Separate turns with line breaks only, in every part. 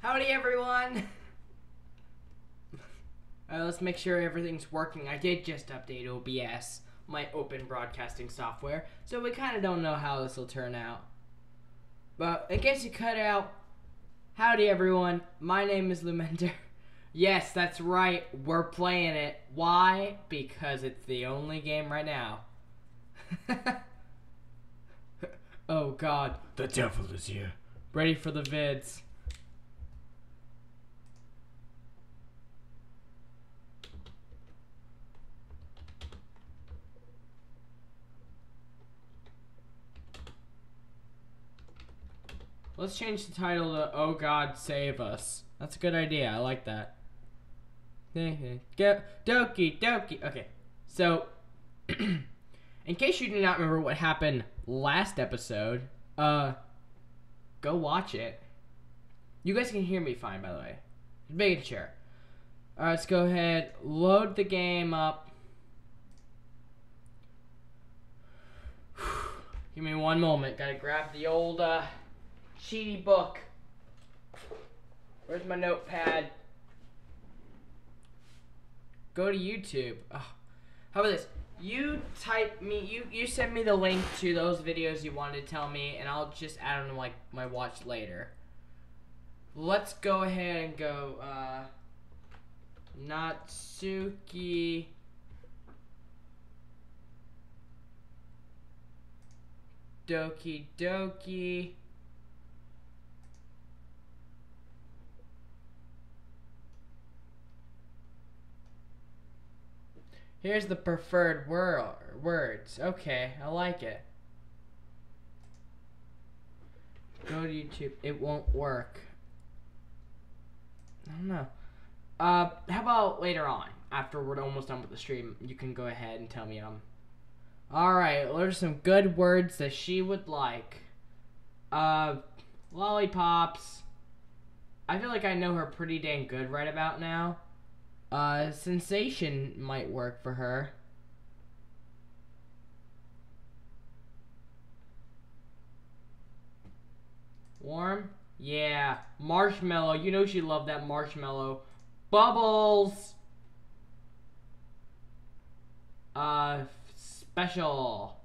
Howdy, everyone! Let's make sure everything's working. I did just update OBS, my open broadcasting software, so we kind of don't know how this will turn out. But in case you cut out, howdy, everyone. My name is Lumender. Yes, that's right. We're playing it. Why? Because it's the only game right now. Oh, God. The devil is here. Ready for the vids. Let's change the title to "Oh God, Save Us." That's a good idea. I like that. Doki, Doki. Okay, so in case you do not remember what happened last episode, go watch it. You guys can hear me fine, by the way. Just making sure. All right, let's go ahead, load the game up. Give me one moment. Gotta grab the old cheaty book. Where's my notepad? Go to YouTube. Oh. How about this? You send me the link to those videos you wanted to tell me, and I'll just add them to like my watch later. Let's go ahead and go Natsuki Doki Doki. Here's the preferred words. Okay, I like it. Go to YouTube. It won't work. I don't know. How about later on, after we're almost done with the stream, you can go ahead and tell me Alright, there's some good words that she would like. Lollipops. I feel like I know her pretty dang good right about now. Sensation might work for her. Warm? Yeah. Marshmallow. You know she loved that marshmallow. Bubbles. Special.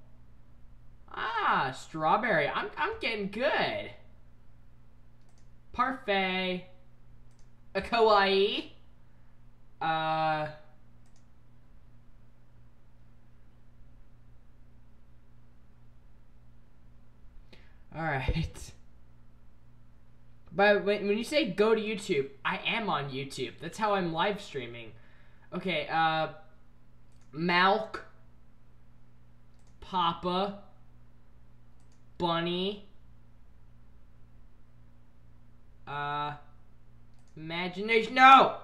Ah, strawberry. I'm getting good. Parfait. A kawaii. Alright. But when you say go to YouTube, I am on YouTube. That's how I'm live streaming. Okay, Malk, Papa, Bunny, Imagination. No!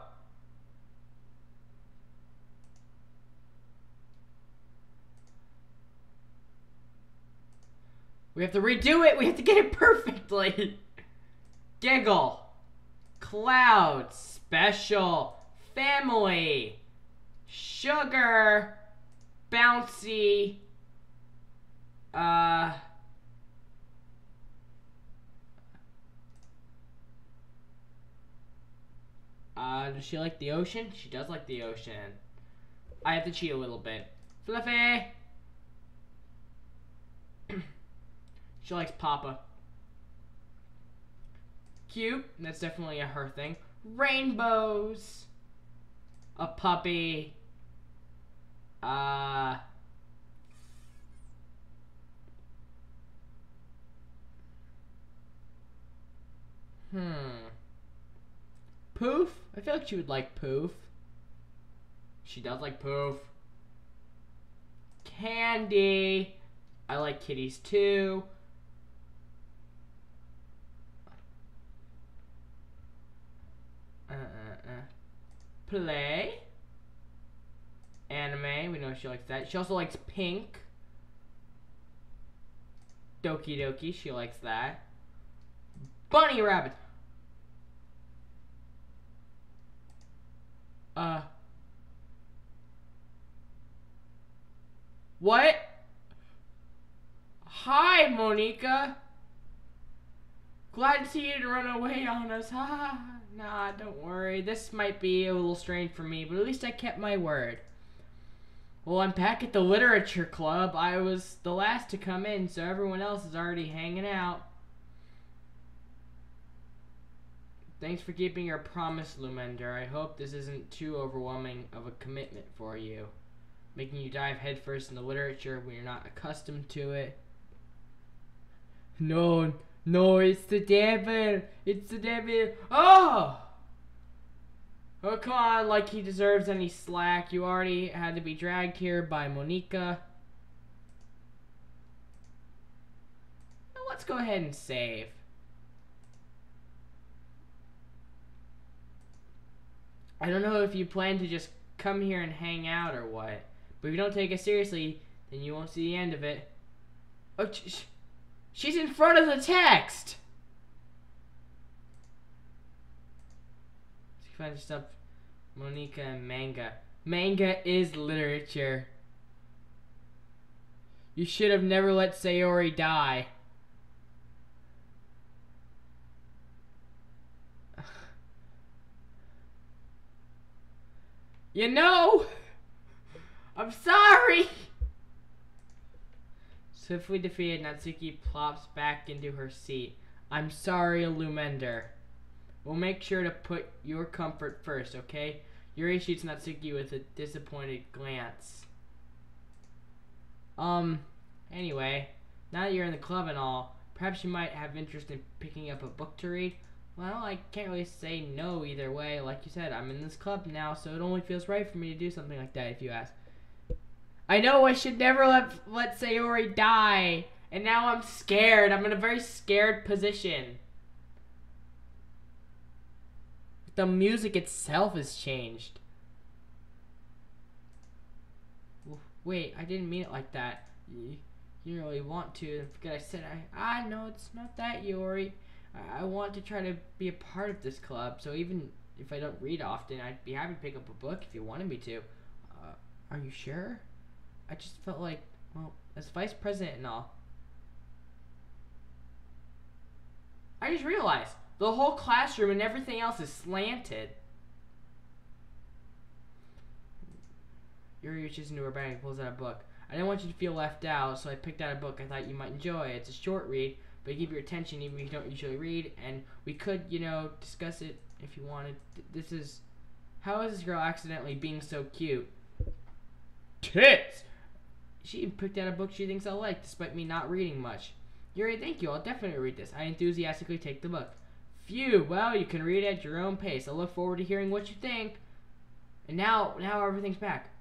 We have to redo it. We have to get it perfectly. Giggle. Cloud. Special. Family. Sugar. Bouncy. Does she like the ocean? She does like the ocean. I have to cheat a little bit. Fluffy. She likes Papa. Cute. That's definitely a her thing. Rainbows. A puppy. Poof? I feel like she would like Poof. She does like Poof. Candy. I like kitties too. Play. Anime. We know she likes that. She also likes pink. Doki Doki. She likes that. Bunny rabbit. What? Hi, Monica. Glad to see you to run away on us. Nah, don't worry. This might be a little strange for me, but at least I kept my word. Well, I'm back at the literature club. I was the last to come in, so everyone else is already hanging out. Thanks for keeping your promise, Lumender. I hope this isn't too overwhelming of a commitment for you. Making you dive headfirst into literature when you're not accustomed to it. No, it's the devil. It's the devil. Oh! Oh, come on, like he deserves any slack. You already had to be dragged here by Monica. Let's go ahead and save. I don't know if you plan to just come here and hang out or what, but if you don't take it seriously, then you won't see the end of it. Oh, she's in front of the text! So you find stuff, Monica and manga. Manga is literature. You should have never let Sayori die. You know, I'm sorry. Swiftly defeated, Natsuki plops back into her seat. I'm sorry, Lumender. We'll make sure to put your comfort first, okay? Yuri shoots Natsuki with a disappointed glance. Anyway, now that you're in the club and all, perhaps you might have interest in picking up a book to read. Well, I can't really say no either way. Like you said, I'm in this club now, so it only feels right for me to do something like that if you ask. I know I should never let Sayori die, and now I'm scared. I'm in a very scared position. The music itself has changed. Wait, I didn't mean it like that. You didn't really want to. I forget I said no, it's not that, Yori. I want to try to be a part of this club, so even if I don't read often, I'd be happy to pick up a book if you wanted me to. Are you sure? I just felt like, well, as vice president and all. I just realized the whole classroom and everything else is slanted. Yuri reaches into her bag and pulls out a book. I didn't want you to feel left out, so I picked out a book I thought you might enjoy. It's a short read, but it keeps your attention even if you don't usually read, and we could, you know, discuss it if you wanted. This is... How is this girl accidentally being so cute? Tits! She picked out a book she thinks I'll like, despite me not reading much. Yuri, thank you. I'll definitely read this. I enthusiastically take the book. Phew, well, you can read it at your own pace. I look forward to hearing what you think. And now everything's back.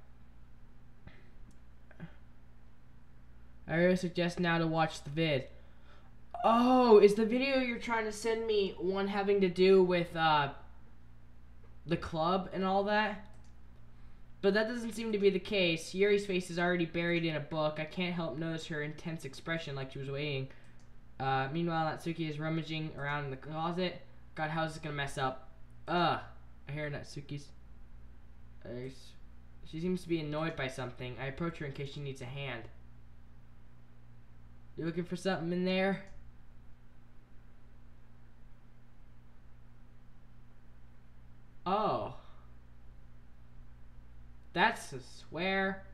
I really suggest now to watch the vid. Oh, is the video you're trying to send me one having to do with the club and all that? But that doesn't seem to be the case. Yuri's face is already buried in a book. I can't help notice her intense expression like she was waiting. Meanwhile, Natsuki is rummaging around in the closet. God, how is this gonna mess up? I hear Natsuki's... she seems to be annoyed by something. I approach her in case she needs a hand. You looking for something in there? Oh. That's a swear.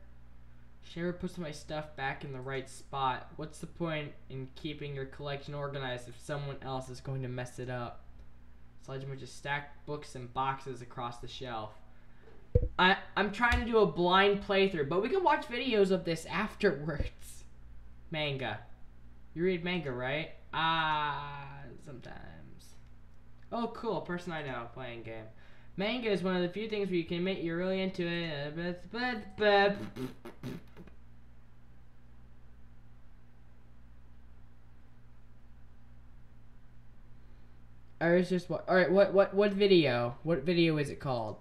She never puts my stuff back in the right spot. What's the point in keeping your collection organized if someone else is going to mess it up? Sledgehammer just stacked books and boxes across the shelf. I'm trying to do a blind playthrough, but we can watch videos of this afterwards. Manga. You read manga, right? Sometimes. Oh, cool. A person I know playing game. Manga is one of the few things where you can admit you're really into it. I was just all right. What video? What video is it called?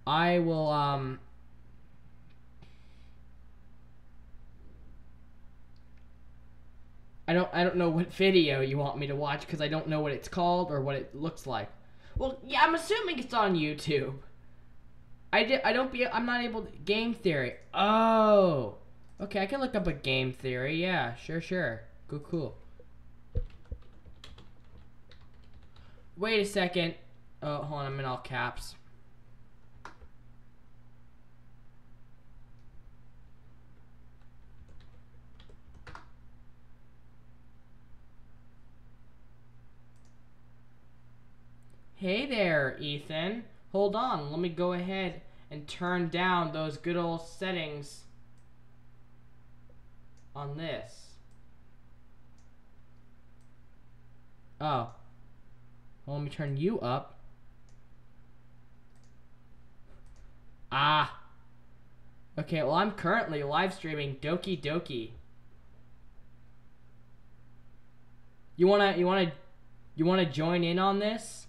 I will I don't know what video you want me to watch because I don't know what it's called or what it looks like. Well, yeah, I'm assuming it's on YouTube. I'm not able to... Game Theory. Oh. Okay, I can look up a game theory. Yeah, sure. Cool. Wait a second. Oh, hold on, I'm in all caps. Hey there, Ethan. Hold on, let me go ahead and turn down those good old settings on this. Oh. Well, let me turn you up. Ah. Okay, well, I'm currently live streaming Doki. You wanna join in on this?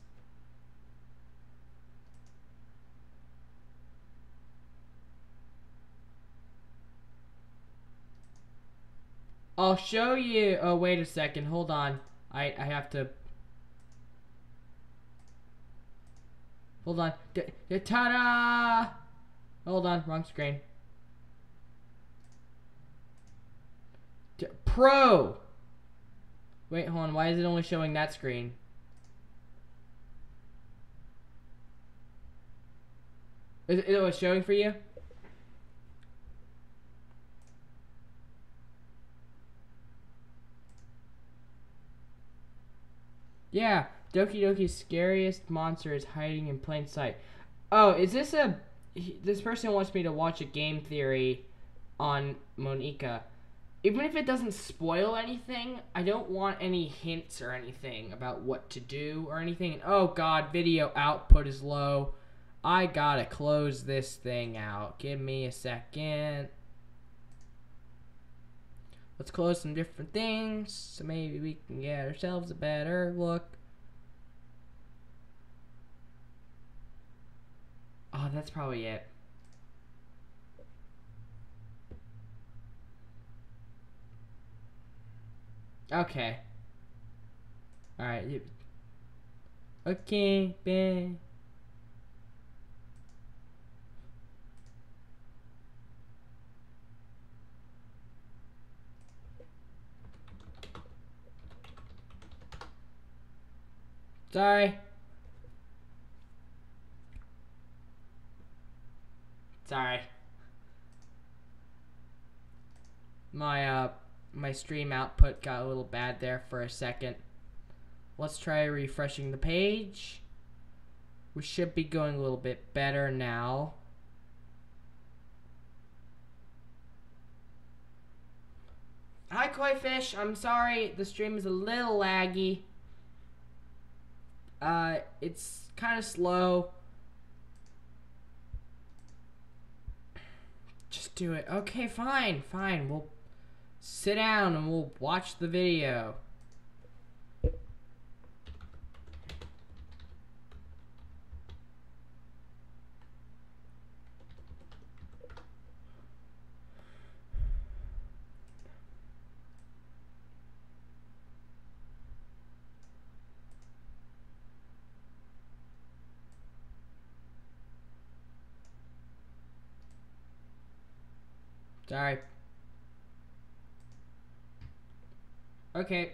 I'll show you. Oh, wait a second. Hold on. I have to. Hold on. Ta-da! Hold on. Wrong screen. Pro! Wait, hold on. Why is it only showing that screen? It was showing for you? Yeah. Doki's scariest monster is hiding in plain sight. Oh, is this a... This person wants me to watch a game theory on Monica. Even if it doesn't spoil anything, I don't want any hints or anything about what to do or anything. And oh god, video output is low. I gotta close this thing out. Give me a second. Let's close some different things so maybe we can get ourselves a better look. Oh, that's probably it. Okay. Alright. Okay, babe. Sorry. My stream output got a little bad there for a second. Let's try refreshing the page. We should be going a little bit better now. Hi, Koi Fish. I'm sorry the stream is a little laggy. It's kind of slow. Just do it. Okay, fine. We'll sit down and we'll watch the video. Sorry. Okay.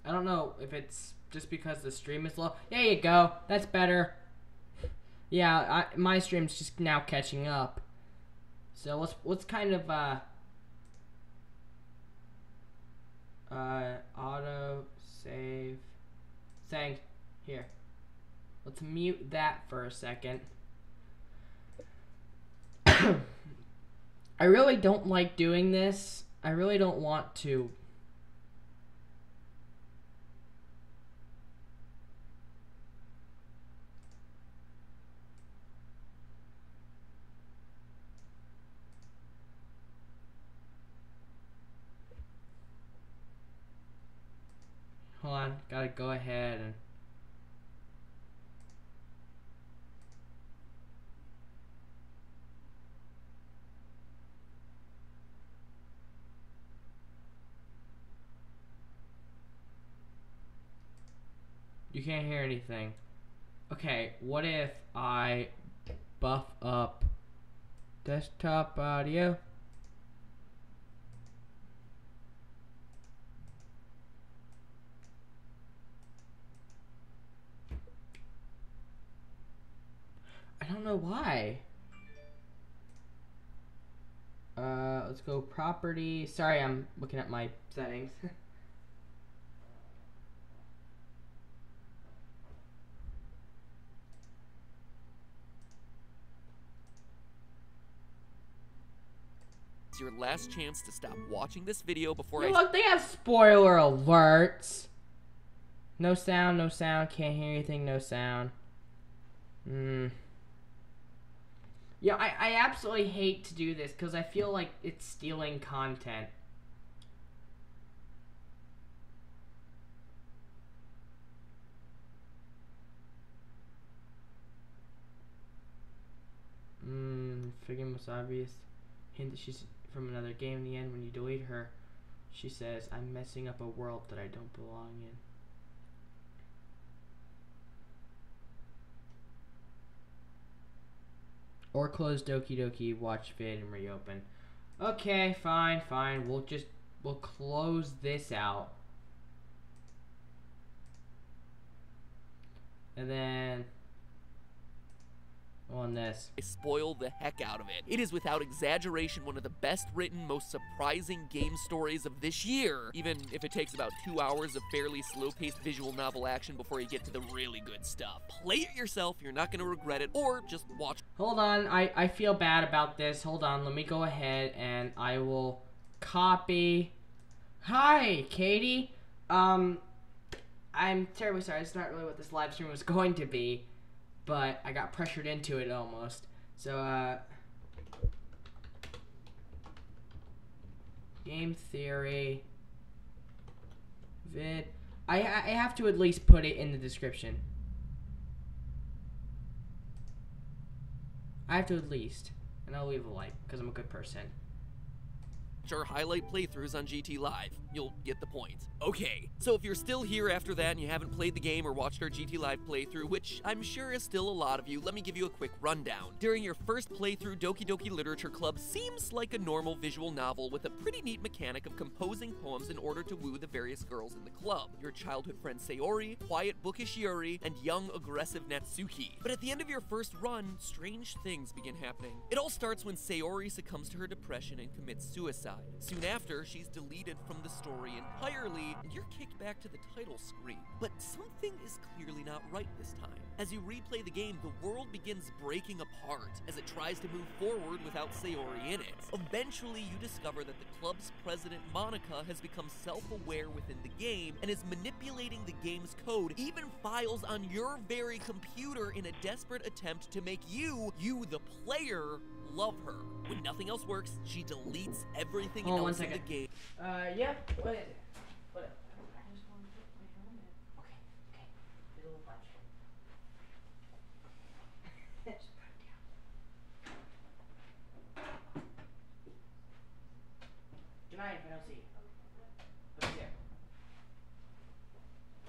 I don't know if it's just because the stream is low. There you go. That's better. Yeah, my stream's just now catching up. So let's kind of auto save saying here. Let's mute that for a second. I really don't like doing this. I really don't want to. on. Gotta go ahead and... You can't hear anything. Okay, what if I buff up desktop audio? I don't know why. Let's go property. Sorry, I'm looking at my settings.
It's your last chance to stop watching this video before
Look, they have spoiler alerts. No sound, no sound. Can't hear anything, no sound. Yeah, I absolutely hate to do this because I feel like it's stealing content. Figure most obvious hint that she's from another game. In the end, when you delete her, she says, "I'm messing up a world that I don't belong in." Or close Doki Doki, watch vid, and reopen. Okay, fine. We'll close this out. And then on this.
I spoil the heck out of it. It is without exaggeration one of the best written, most surprising game stories of this year, even if it takes about 2 hours of fairly slow-paced visual novel action before you get to the really good stuff. Play it yourself, you're not gonna regret it, or just watch.
Hold on, I feel bad about this. Hold on, let me go ahead and I will copy. Hi, Katie. I'm terribly sorry. It's not really what this live stream was going to be, but I got pressured into it almost. So, game theory, vid. I have to at least put it in the description. I have to at least, and I'll leave a like because I'm a good person.
Our highlight playthroughs on GT Live. You'll get the point. Okay, so if you're still here after that and you haven't played the game or watched our GT Live playthrough, which I'm sure is still a lot of you, let me give you a quick rundown. During your first playthrough, Doki Doki Literature Club seems like a normal visual novel with a pretty neat mechanic of composing poems in order to woo the various girls in the club. Your childhood friend Sayori, quiet bookish Yuri, and young aggressive Natsuki. But at the end of your first run, strange things begin happening. It all starts when Sayori succumbs to her depression and commits suicide. Soon after, she's deleted from the story entirely, and you're kicked back to the title screen. But something is clearly not right this time. As you replay the game, the world begins breaking apart as it tries to move forward without Sayori in it. Eventually, you discover that the club's president, Monica, has become self-aware within the game and is manipulating the game's code, even files on your very computer in a desperate attempt to make you the player, love her. When nothing else works, she deletes everything else in the game.
Yeah, what is it? What? I just want to put my helmet. Okay. Little bunch. Just put it down. Good night, I don't see you. Over there.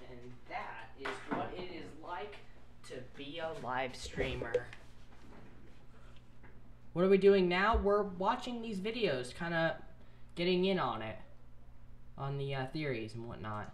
And that is what it is like to be a live streamer. What are we doing now? We're watching these videos, kind of getting in on it, on the theories and whatnot.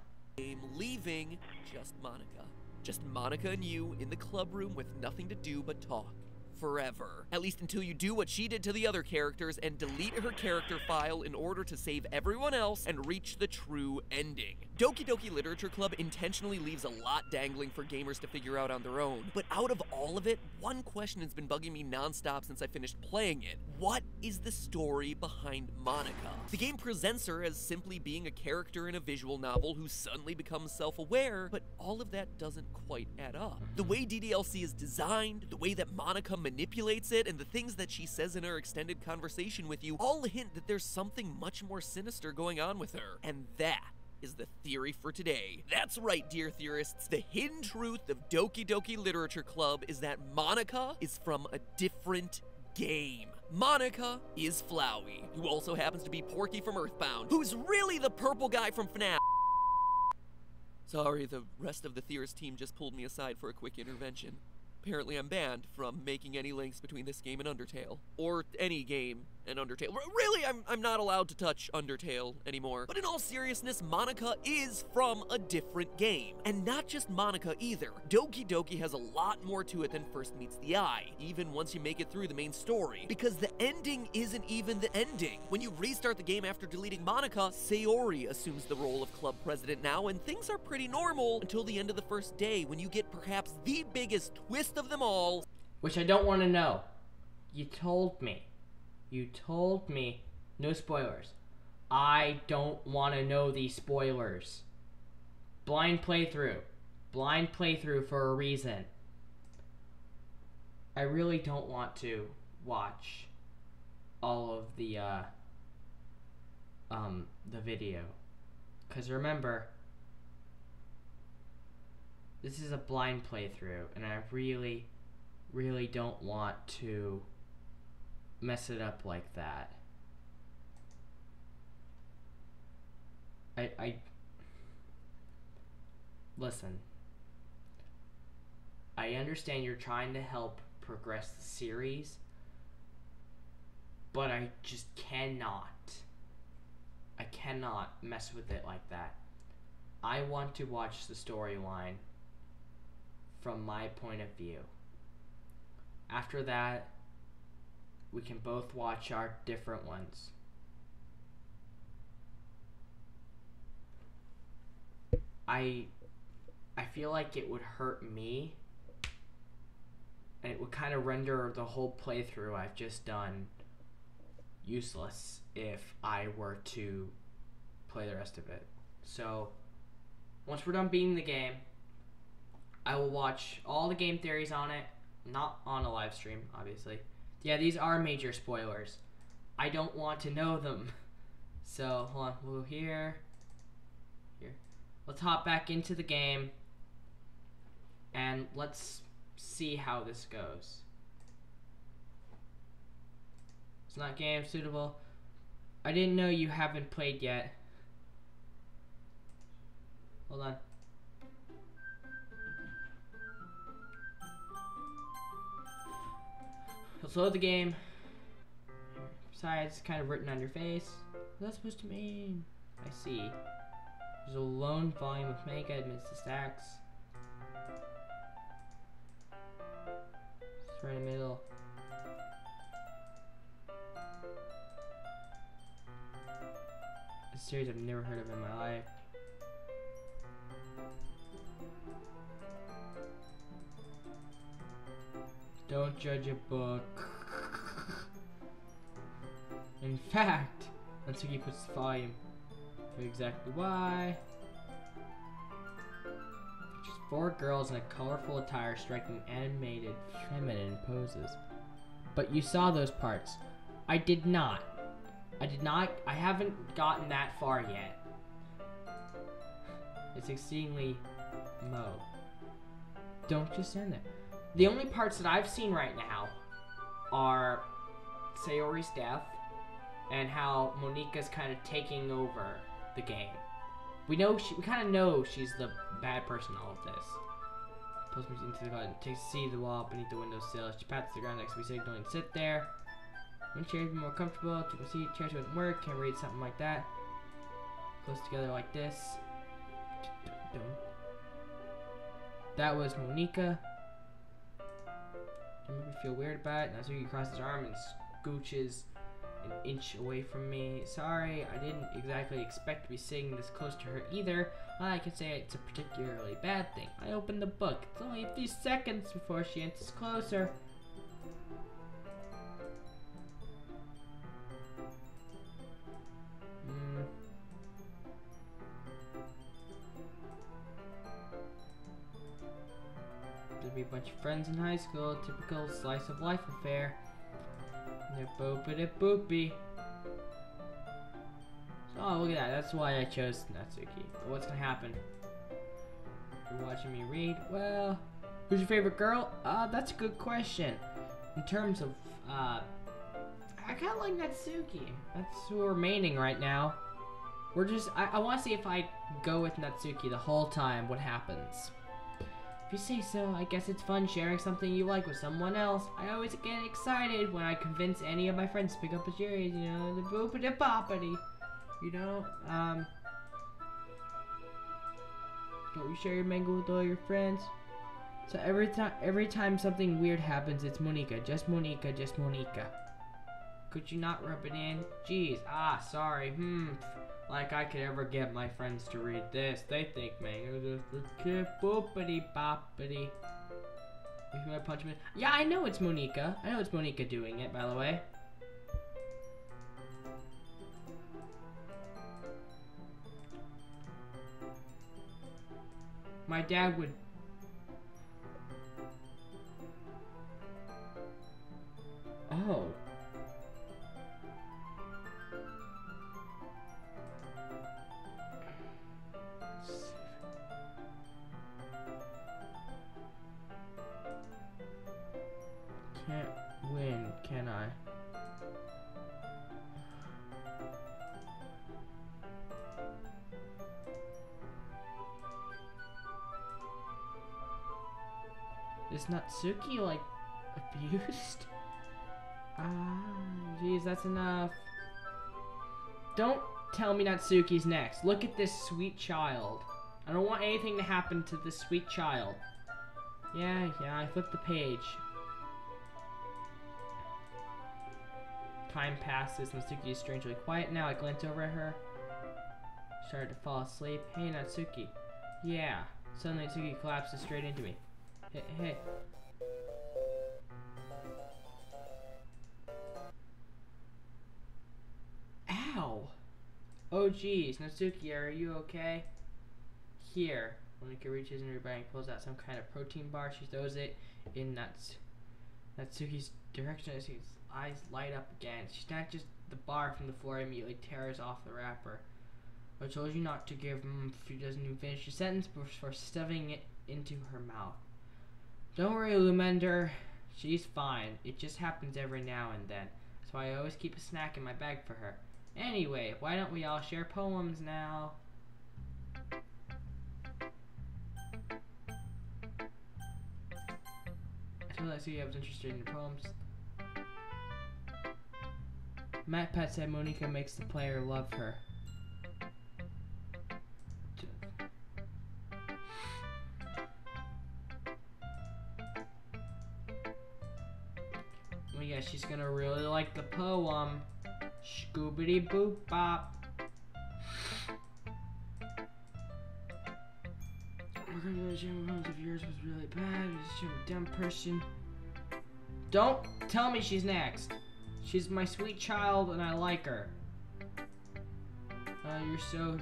Leaving just Monica. Just Monica and you in the club room with nothing to do but talk. Forever. At least until you do what she did to the other characters and delete her character file in order to save everyone else and reach the true ending. Doki Doki Literature Club intentionally leaves a lot dangling for gamers to figure out on their own, but out of all of it, one question has been bugging me nonstop since I finished playing it. What is the story behind Monica? The game presents her as simply being a character in a visual novel who suddenly becomes self-aware, but all of that doesn't quite add up. The way DDLC is designed, the way that Monica manipulates it, and the things that she says in her extended conversation with you all hint that there's something much more sinister going on with her. And that is the theory for today. That's right, dear theorists. The hidden truth of Doki Doki Literature Club is that Monica is from a different game. Monica is Flowey, who also happens to be Porky from Earthbound, who's really the purple guy from FNAF. Sorry, the rest of the theorist team just pulled me aside for a quick intervention. Apparently I'm banned from making any links between this game and Undertale. Or any game and Undertale. Really, I'm not allowed to touch Undertale anymore. But in all seriousness, Monica is from a different game. And not just Monica either. Doki Doki has a lot more to it than first meets the eye, even once you make it through the main story. Because the ending isn't even the ending. When you restart the game after deleting Monica, Sayori assumes the role of club president now, and things are pretty normal until the end of the first day, when you get perhaps the biggest twist of them all.
Which I don't want to know. You told me. You told me. No spoilers. I don't want to know these spoilers. Blind playthrough. Blind playthrough for a reason. I really don't want to watch all of the video. Because remember, this is a blind playthrough, and I really, really don't want to mess it up like that. Listen. I understand you're trying to help progress the series, but I just cannot. I cannot mess with it like that. I want to watch the storyline from my point of view. After that, we can both watch our different ones. I feel like it would hurt me, and it would kind of render the whole playthrough I've just done useless if I were to play the rest of it. So, once we're done beating the game, I will watch all the game theories on it, not on a live stream, obviously. Yeah, these are major spoilers. I don't want to know them. So, hold on, we'll go here. Let's hop back into the game, and let's see how this goes. It's not game suitable. I didn't know you haven't played yet. Hold on. Let's load the game. Besides, it's kind of written on your face. What's that supposed to mean? I see. There's a lone volume of mega admits the stacks. It's right in the middle. A series I've never heard of in my life. Don't judge a book. In fact, Natsuki puts the volume. Exactly why. Just 4 girls in a colorful attire striking animated, feminine poses. But you saw those parts. I did not. I haven't gotten that far yet. It's exceedingly low. Don't just stand there. The only parts that I've seen right now are Sayori's death and how Monika's kind of taking over the game. We kind of know she's the bad person in all of this. Post me into the garden. Takes a seat of the wall beneath the windowsill. She pats the ground next to me, signaling to sit there. One chair would be more comfortable. Took a seat. Chairs wouldn't work. Can't read something like that. Close together like this. That was Monika. Don't make me feel weird about it. Natsuki crosses his arm and scooches an inch away from me. Sorry, I didn't exactly expect to be sitting this close to her either. I can say it's a particularly bad thing. I opened the book. It's only a few seconds before she inches closer. There'll be a bunch of friends in high school. Typical slice of life affair. They're boopity boopy. Oh, look at that. That's why I chose Natsuki. What's gonna happen? You're watching me read? Well, who's your favorite girl? That's a good question. In terms of, I kinda like Natsuki. That's who we're maining right now. We're just, I wanna see if I go with Natsuki the whole time, what happens. If you say so, I guess it's fun sharing something you like with someone else. I always get excited when I convince any of my friends to pick up a series, you know, the boopity boppity. You know, don't you share your manga with all your friends? So every time something weird happens, it's Monica, just Monica, just Monica. Could you not rub it in? Jeez, sorry, like I could ever get my friends to read this. They think manga just for kid, boopity boppity. You want to punch me? Yeah, I know it's Monica. I know it's Monica doing it, by the way. My dad would... Oh. Can't win, can I? Is Natsuki, like, abused? Jeez, that's enough. Don't tell me Natsuki's next. Look at this sweet child. I don't want anything to happen to this sweet child. Yeah, I flipped the page. Time passes. Natsuki is strangely quiet now. I glance over at her. Started to fall asleep. Hey, Natsuki. Yeah. Suddenly, Natsuki collapses straight into me. Hey. Ow. Oh, geez. Natsuki, are you okay? Here. Monica reaches into her bag and pulls out some kind of protein bar. She throws it in Natsuki's direction as his eyes light up again. She snatches the bar from the floor and immediately tears off the wrapper. I told you not to give she doesn't even finish the sentence before stuffing it into her mouth. Don't worry, Lumender. She's fine. It just happens every now and then. That's why I always keep a snack in my bag for her. Anyway, why don't we all share poems now? I told Natsuki I was interested in the poems. Matt Pat said Monica makes the player love her. Oh yeah, she's gonna really like the poem. Scoobity boop bop. Organization of yours was really bad. She's a dumb person. Don't tell me she's next. She's my sweet child and I like her. You don't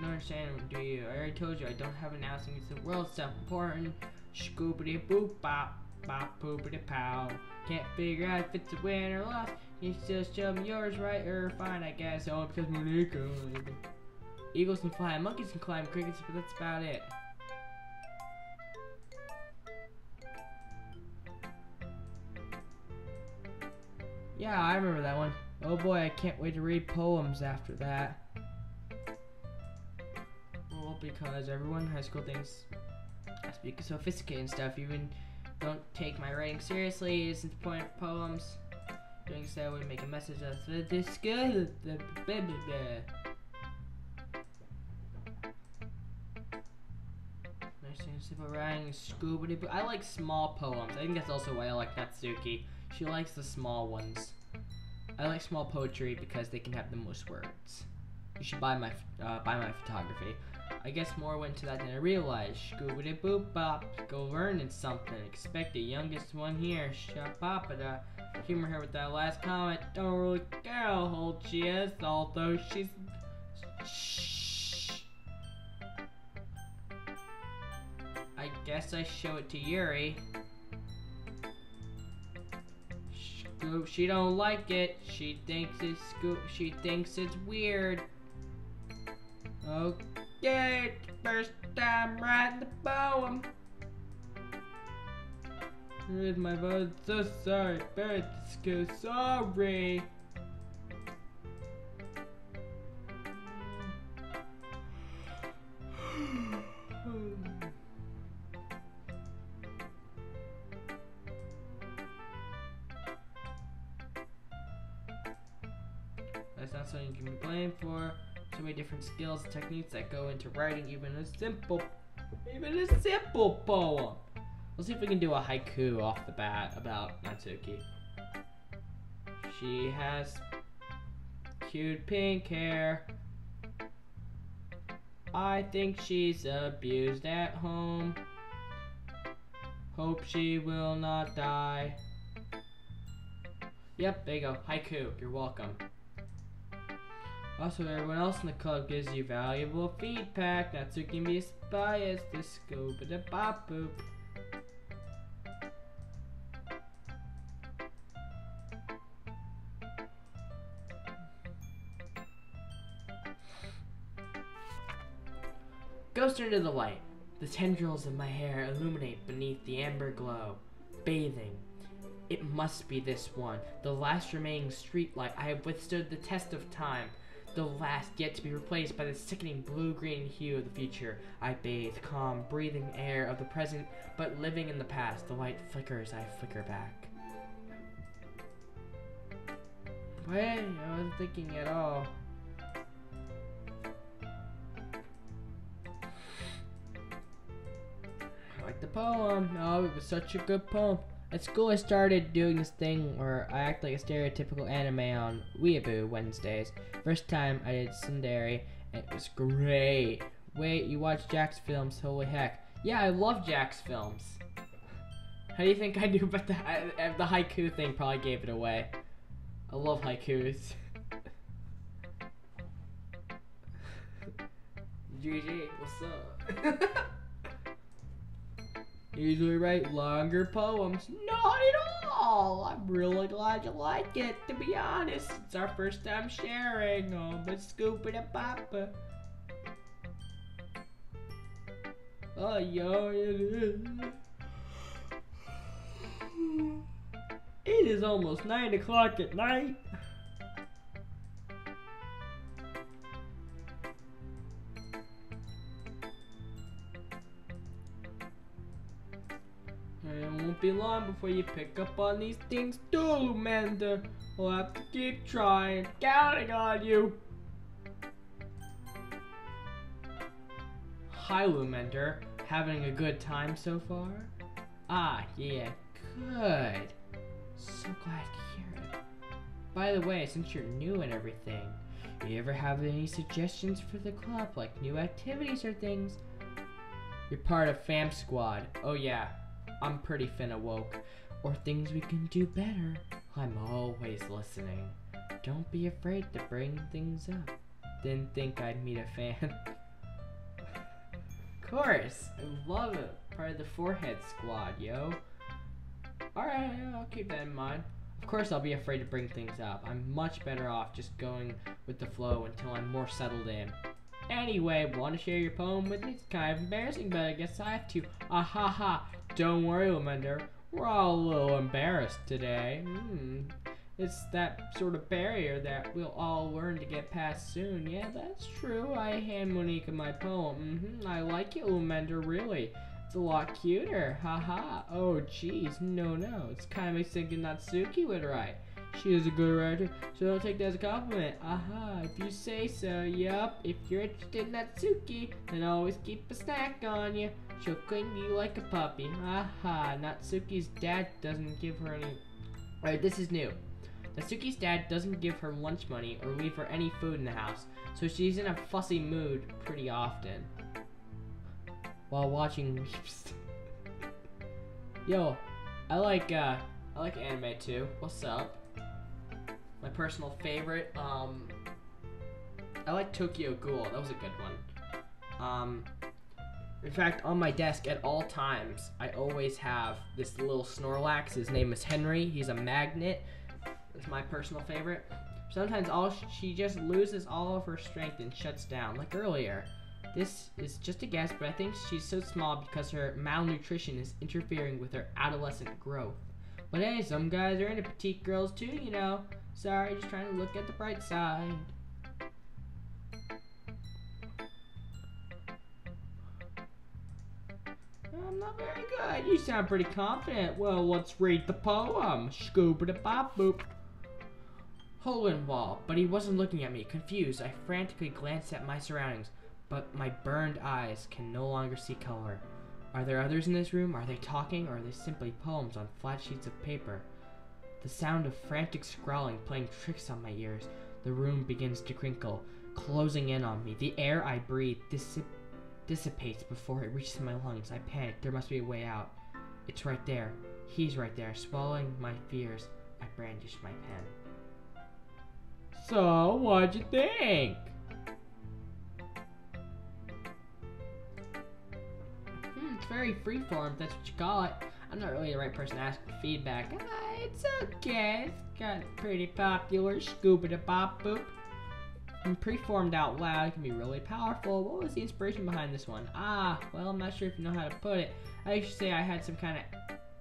understand, do you? I already told you I don't have an announcing. It's the world stuff important. Scoobity boop bop. Bop poopity pow. Can't figure out if it's a win or loss. You just show me yours right or fine, I guess. Oh, because Monica. Eagles can fly, monkeys can climb, crickets, but that's about it. Yeah, I remember that one. Oh boy, I can't wait to read poems after that. Well, because everyone in high school thinks I speak sophisticated and stuff. Even don't take my writing seriously. Isn't the point of poems? Doing so would make a message that's disgusting. Simple writing, scoobity. I like small poems. I think that's also why I like Natsuki. She likes the small ones. I like small poetry because they can have the most words. You should buy my photography. I guess more went to that than I realized. Scoobity boop bop. Go learning something. Expect the youngest one here. Shapapada. Humor her with that last comment. Don't really care how old she is, although she's. Shh. I guess I show it to Yuri. She don't like it. She thinks it's weird. Okay, first time writing the poem. With my voice, so sorry, bird school, sorry. That's not something you can be blamed for. So many different skills and techniques that go into writing even a simple poem. Let's see if we can do a haiku off the bat about Natsuki. She has cute pink hair. I think she's abused at home. Hope she will not die. Yep, there you go. Haiku. You're welcome. Also, everyone else in the club gives you valuable feedback. Natsuki can be biased. The scoop of the bop boop. Ghost into the light. The tendrils of my hair illuminate beneath the amber glow. Bathing. It must be this one, the last remaining streetlight I have withstood the test of time. The last yet to be replaced by the sickening blue-green hue of the future. I bathe, calm, breathing air of the present, but living in the past. The light flickers, I flicker back. Wait, I wasn't thinking at all. I like the poem. Oh, it was such a good poem. At school, I started doing this thing where I act like a stereotypical anime on Weeaboo Wednesdays. First time I did Tsundere, and it was great. Wait, you watch Jack's films? Holy heck. Yeah, I love Jack's films. How do you think I do? But the haiku thing probably gave it away. I love haikus. GG, what's up? Usually write longer poems. Not at all! I'm really glad you like it, to be honest. It's our first time sharing. Oh, but scooping a papa. Oh, yo, it is. It is almost 9 o'clock at night. It won't be long before you pick up on these things too, Lumenda. We'll have to keep trying. Counting on you. Hi, Lumender. Having a good time so far? Ah, yeah, good. So glad to hear it. By the way, since you're new and everything, you ever have any suggestions for the club, like new activities or things? You're part of Fam Squad. Oh yeah. I'm pretty finna woke. Or things we can do better. I'm always listening. Don't be afraid to bring things up. Didn't think I'd meet a fan. Of course, I love it. Part of the Forehead Squad, yo. Alright, I'll keep that in mind. Of course I'll be afraid to bring things up. I'm much better off just going with the flow until I'm more settled in. Anyway, want to share your poem with me? It's kind of embarrassing, but I guess I have to. Ah ha ha. Don't worry, Lamender. We're all a little embarrassed today. It's that sort of barrier that we'll all learn to get past soon. Yeah, that's true. I hand Monica my poem. I like it, Lamender, really. It's a lot cuter. Haha. Oh, geez. No. It's kind of makes thinking Natsuki would write. She is a good writer, so don't take that as a compliment. Aha, if you say so. Yup, if you're interested in Natsuki, then always keep a snack on you. She'll cling to you like a puppy. Aha, Natsuki's dad doesn't give her any... Alright, this is new. Natsuki's dad doesn't give her lunch money or leave her any food in the house, so she's in a fussy mood pretty often. While watching Weeps. Yo, I like anime too. What's up? My personal favorite, I like Tokyo Ghoul. That was a good one. In fact, on my desk at all times, I always have this little Snorlax. His name is Henry. He's a magnet. It's my personal favorite. Sometimes she just loses all of her strength and shuts down, like earlier. This is just a guess, but I think she's so small because her malnutrition is interfering with her adolescent growth. But hey, some guys are into petite girls too, you know. Sorry, just trying to look at the bright side. I'm not very good. You sound pretty confident. Well, let's read the poem. Scooba-da-bop-boop. Hole in wall, but he wasn't looking at me. Confused, I frantically glanced at my surroundings, but my burned eyes can no longer see color. Are there others in this room? Are they talking, or are they simply poems on flat sheets of paper? The sound of frantic scrawling playing tricks on my ears. The room begins to crinkle, closing in on me. The air I breathe dissipates before it reaches my lungs. I panic. There must be a way out. It's right there. He's right there, swallowing my fears. I brandish my pen. So, what'd you think? It's very freeform, if that's what you call it. I'm not really the right person to ask for feedback. It's okay. It's got pretty popular. Scooba-da-bop-boop. And preformed out loud, it can be really powerful. What was the inspiration behind this one? Well, I'm not sure if you know how to put it. I used to say I had some kind of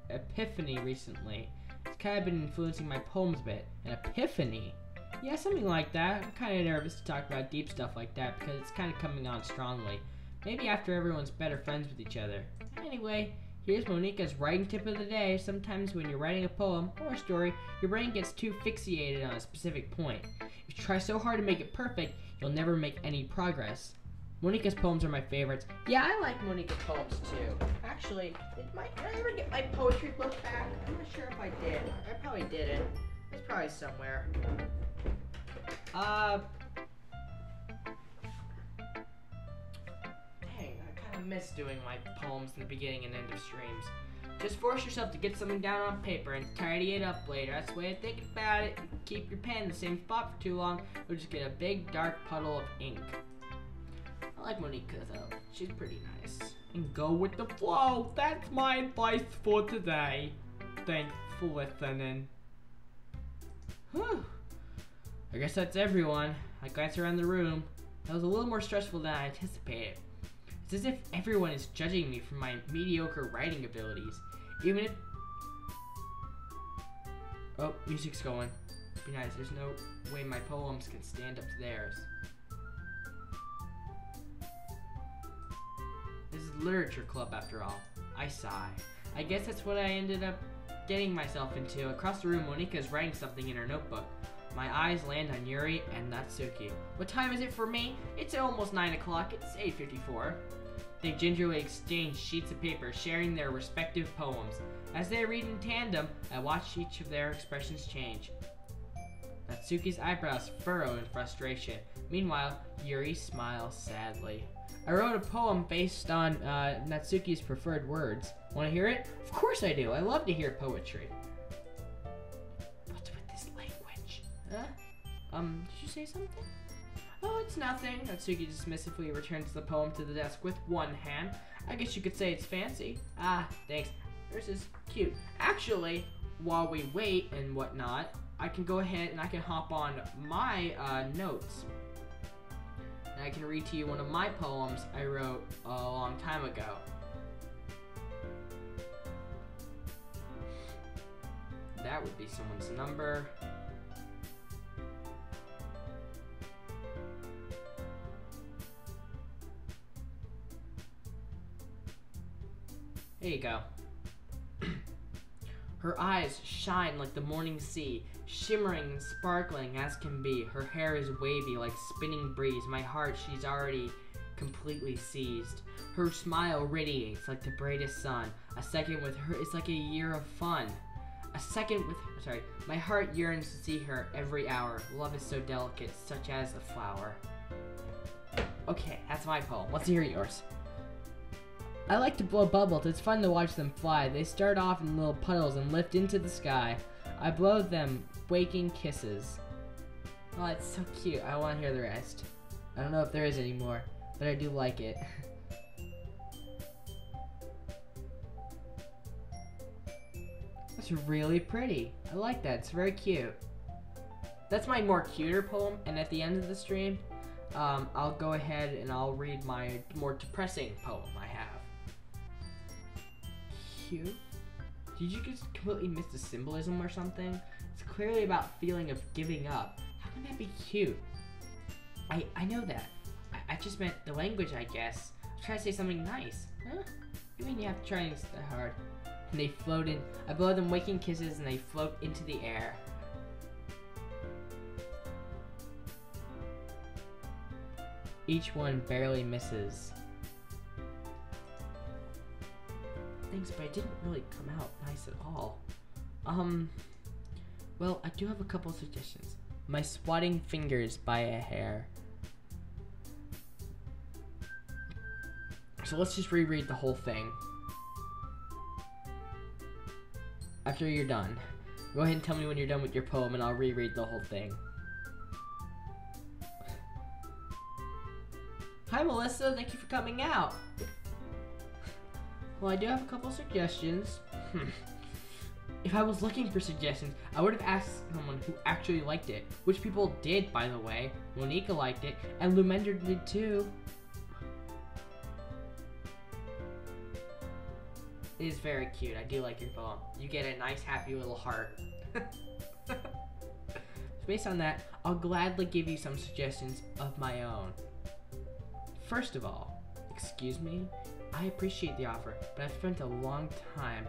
epiphany recently. It's kind of been influencing my poems a bit. An epiphany? Yeah, something like that. I'm kind of nervous to talk about deep stuff like that because it's kind of coming on strongly. Maybe after everyone's better friends with each other. Anyway, here's Monica's writing tip of the day. Sometimes when you're writing a poem or a story, your brain gets too fixated on a specific point. If you try so hard to make it perfect, you'll never make any progress. Monica's poems are my favorites. Yeah, I like Monica's poems too. Actually, did I ever get my poetry book back? I'm not sure if I did. I probably didn't. It's probably somewhere. Dang, I kind of miss doing my poems in the beginning and end of streams. Just force yourself to get something down on paper and tidy it up later. That's the way I think about it. You keep your pen in the same spot for too long, you'll just get a big dark puddle of ink. I like Monica though. She's pretty nice. And go with the flow. That's my advice for today. Thanks for listening. Whew. I guess that's everyone. I glance around the room. That was a little more stressful than I anticipated. It's as if everyone is judging me for my mediocre writing abilities. Even if... Oh, music's going. Be nice. There's no way my poems can stand up to theirs. This is literature club after all. I sigh. I guess that's what I ended up getting myself into. Across the room, Monica is writing something in her notebook. My eyes land on Yuri and Natsuki. What time is it for me? It's almost 9 o'clock. It's 8:54. They gingerly exchange sheets of paper, sharing their respective poems. As they read in tandem, I watch each of their expressions change. Natsuki's eyebrows furrow in frustration. Meanwhile, Yuri smiles sadly. I wrote a poem based on Natsuki's preferred words. Want to hear it? Of course I do. I love to hear poetry. What's with this language? Huh? Did you say something? Oh, it's nothing. Natsuki dismissively returns the poem to the desk with one hand. I guess you could say it's fancy. Thanks. Yours is cute. Actually, while we wait and whatnot, I can go ahead and I can hop on my notes. And I can read to you one of my poems I wrote a long time ago. That would be someone's number. There you go. Her eyes shine like the morning sea, shimmering and sparkling as can be. Her hair is wavy like spinning breeze. My heart she's already completely seized. Her smile radiates like the brightest sun. A second with her is like a year of fun. My heart yearns to see her every hour. Love is so delicate, such as a flower. Okay, that's my poem. Let's hear yours. I like to blow bubbles. It's fun to watch them fly. They start off in little puddles and lift into the sky. I blow them waking kisses. Oh, it's so cute. I want to hear the rest. I don't know if there is any more, but I do like it. That's really pretty. I like that. It's very cute. that's my more cuter poem, and at the end of the stream, I'll go ahead and I'll read my more depressing poem I have. Cute? Did you just completely miss the symbolism or something? It's clearly about feeling of giving up. How can that be cute? I know that. I just meant the language, I guess. I'll try to say something nice. Huh? I mean, you have to try that hard. And they float in. I blow them waking kisses and they float into the air. Each one barely misses. Thanks, but it didn't really come out nice at all. Well, I do have a couple suggestions. My swatting fingers by a hair. So let's just reread the whole thing. After you're done, go ahead and tell me when you're done with your poem and I'll reread the whole thing. Hi Melissa, thank you for coming out. Well, I do have a couple suggestions. If I was looking for suggestions, I would have asked someone who actually liked it. Which people did, by the way. Monica liked it, and Lumender did too. It is very cute. I do like your poem. You get a nice, happy little heart. So based on that, I'll gladly give you some suggestions of my own. First of all, excuse me, I appreciate the offer, but I've spent a long time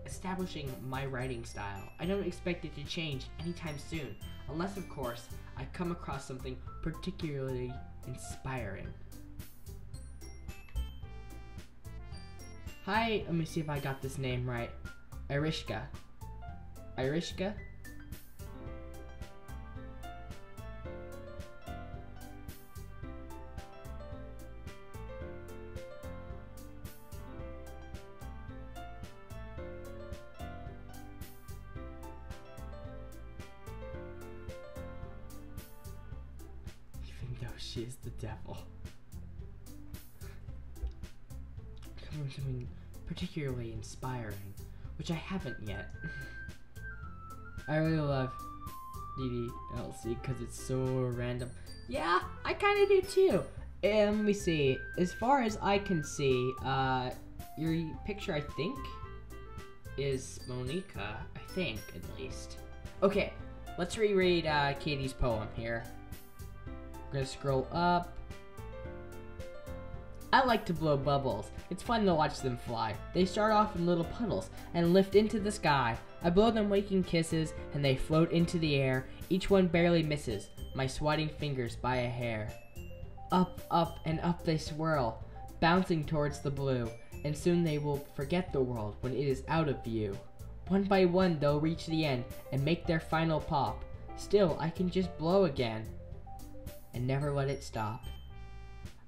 establishing my writing style. I don't expect it to change anytime soon, unless, of course, I come across something particularly inspiring. Hi, let me see if I got this name right. Irishka. Irishka? Even though she is the devil. Something particularly inspiring, which I haven't yet. I really love DDLC because it's so random. Yeah, I kind of do too. Let me see. As far as I can see, your picture, I think, is Monica. I think, at least. Okay, let's reread Katie's poem here. We're gonna scroll up. I like to blow bubbles. It's fun to watch them fly. They start off in little puddles and lift into the sky. I blow them waking kisses and they float into the air. Each one barely misses my swatting fingers by a hair. Up, up, and up they swirl, bouncing towards the blue, and soon they will forget the world when it is out of view. One by one they'll reach the end and make their final pop. Still, I can just blow again and never let it stop.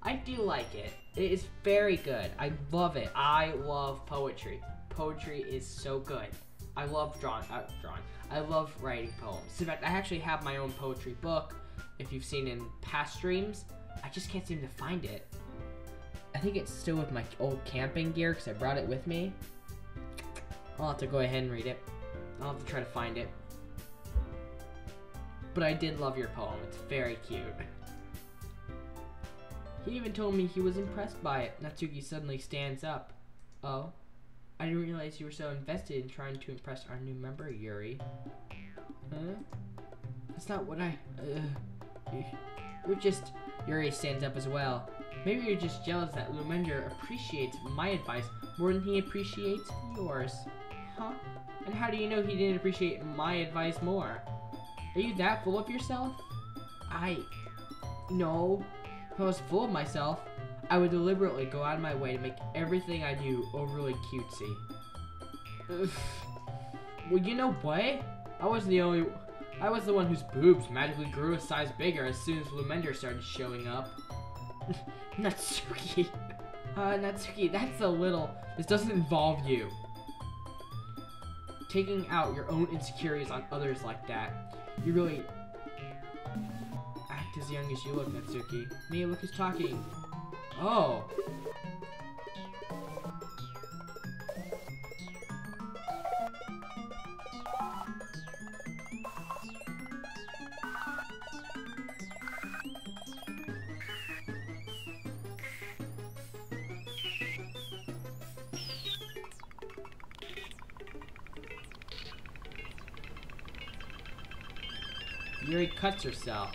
I do like it. It is very good. I love it. I love poetry. Poetry is so good. I love drawing. I love writing poems. In fact, I actually have my own poetry book. If you've seen in past streams, I just can't seem to find it. I think it's still with my old camping gear because I brought it with me. I'll have to go ahead and read it. I'll have to try to find it. But I did love your poem. It's very cute. He even told me he was impressed by it. Natsuki suddenly stands up. Oh, I didn't realize you were so invested in trying to impress our new member, Yuri. Huh? That's not what you're just... Yuri stands up as well. Maybe you're just jealous that Lumender appreciates my advice more than he appreciates yours. Huh? And how do you know he didn't appreciate my advice more? Are you that full of yourself? No. If I was full of myself, I would deliberately go out of my way to make everything I do overly cutesy. Well, you know what? I was the one whose boobs magically grew a size bigger as soon as Lumender started showing up. Natsuki. Natsuki, that's a little... This doesn't involve you. Taking out your own insecurities on others like that. You really... act as young as you look, Natsuki. Mia, look who's talking. Oh. Yuri cuts herself.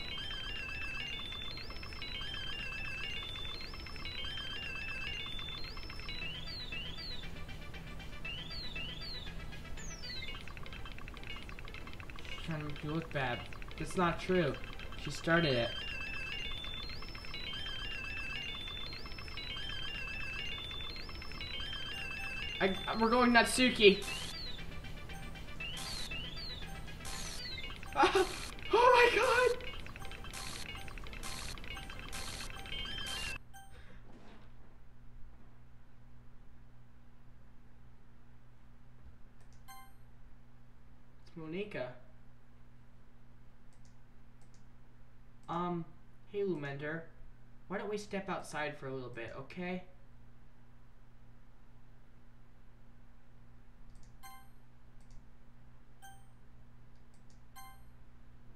She's trying to make you look bad. That's not true. She started it. We're going Natsuki. Oh my god! It's Monica. Hey Lumender. Why don't we step outside for a little bit, okay?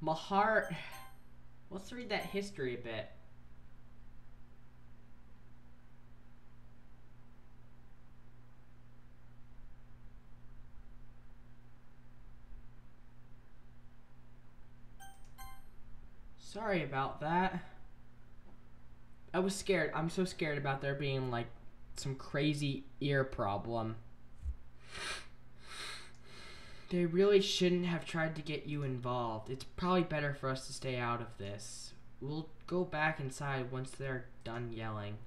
My heart. Let's read that history a bit. Sorry about that. I was scared. I'm so scared about there being like some crazy ear problem. They really shouldn't have tried to get you involved. It's probably better for us to stay out of this. We'll go back inside once they're done yelling.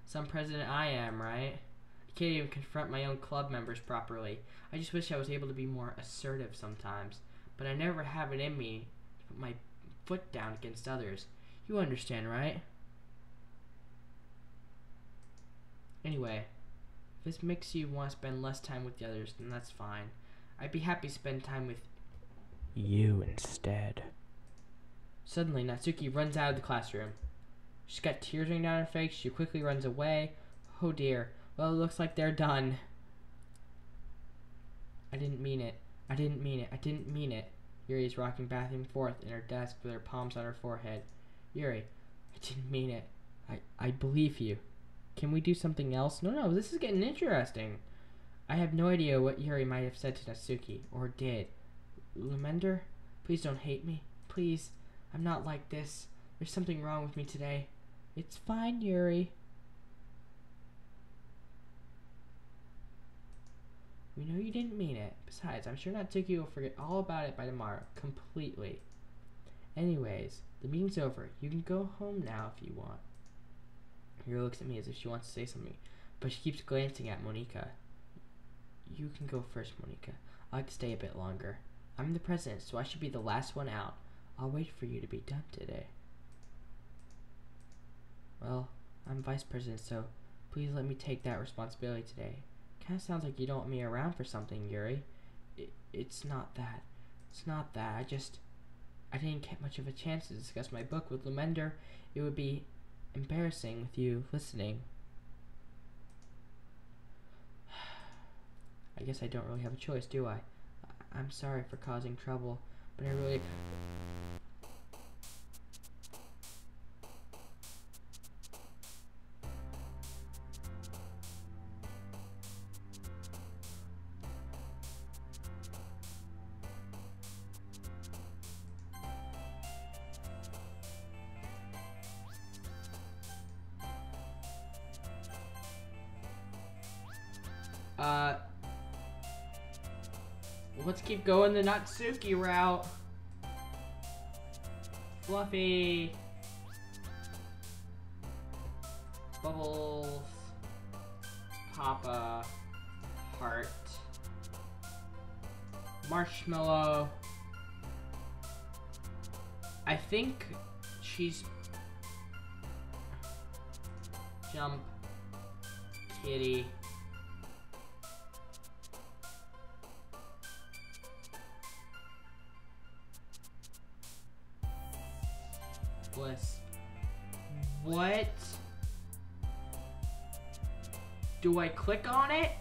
Some president I am, right? I can't even confront my own club members properly. I just wish I was able to be more assertive sometimes. But I never have it in me to put my foot down against others. You understand, right? Anyway. If this makes you want to spend less time with the others, then that's fine. I'd be happy to spend time with you instead. Suddenly, Natsuki runs out of the classroom. She's got tears running down her face. She quickly runs away. Oh dear. Well, it looks like they're done. I didn't mean it. I didn't mean it. I didn't mean it. Yuri is rocking back and forth in her desk with her palms on her forehead. Yuri, I didn't mean it. I believe you. Can we do something else? No, this is getting interesting. I have no idea what Yuri might have said to Natsuki, or did. Lumender, please don't hate me. Please, I'm not like this. There's something wrong with me today. It's fine, Yuri. We know you didn't mean it. Besides, I'm sure Natsuki will forget all about it by tomorrow. Completely. Anyways, the meeting's over. You can go home now if you want. Yuri looks at me as if she wants to say something, but she keeps glancing at Monica. You can go first, Monica. I'd like to stay a bit longer. I'm the president, so I should be the last one out. I'll wait for you to be done today. Well, I'm vice president, so please let me take that responsibility today. Kinda sounds like you don't want me around for something, Yuri. It's not that. It's not that. I didn't get much of a chance to discuss my book with Lumender. It would be embarrassing with you listening. I guess I don't really have a choice, do I? I'm sorry for causing trouble, but I really... Let's keep going the Natsuki route. Fluffy. Bubbles. Papa. Heart. Marshmallow. I think she's... Jump. Kitty. Bliss. What? Do I click on it?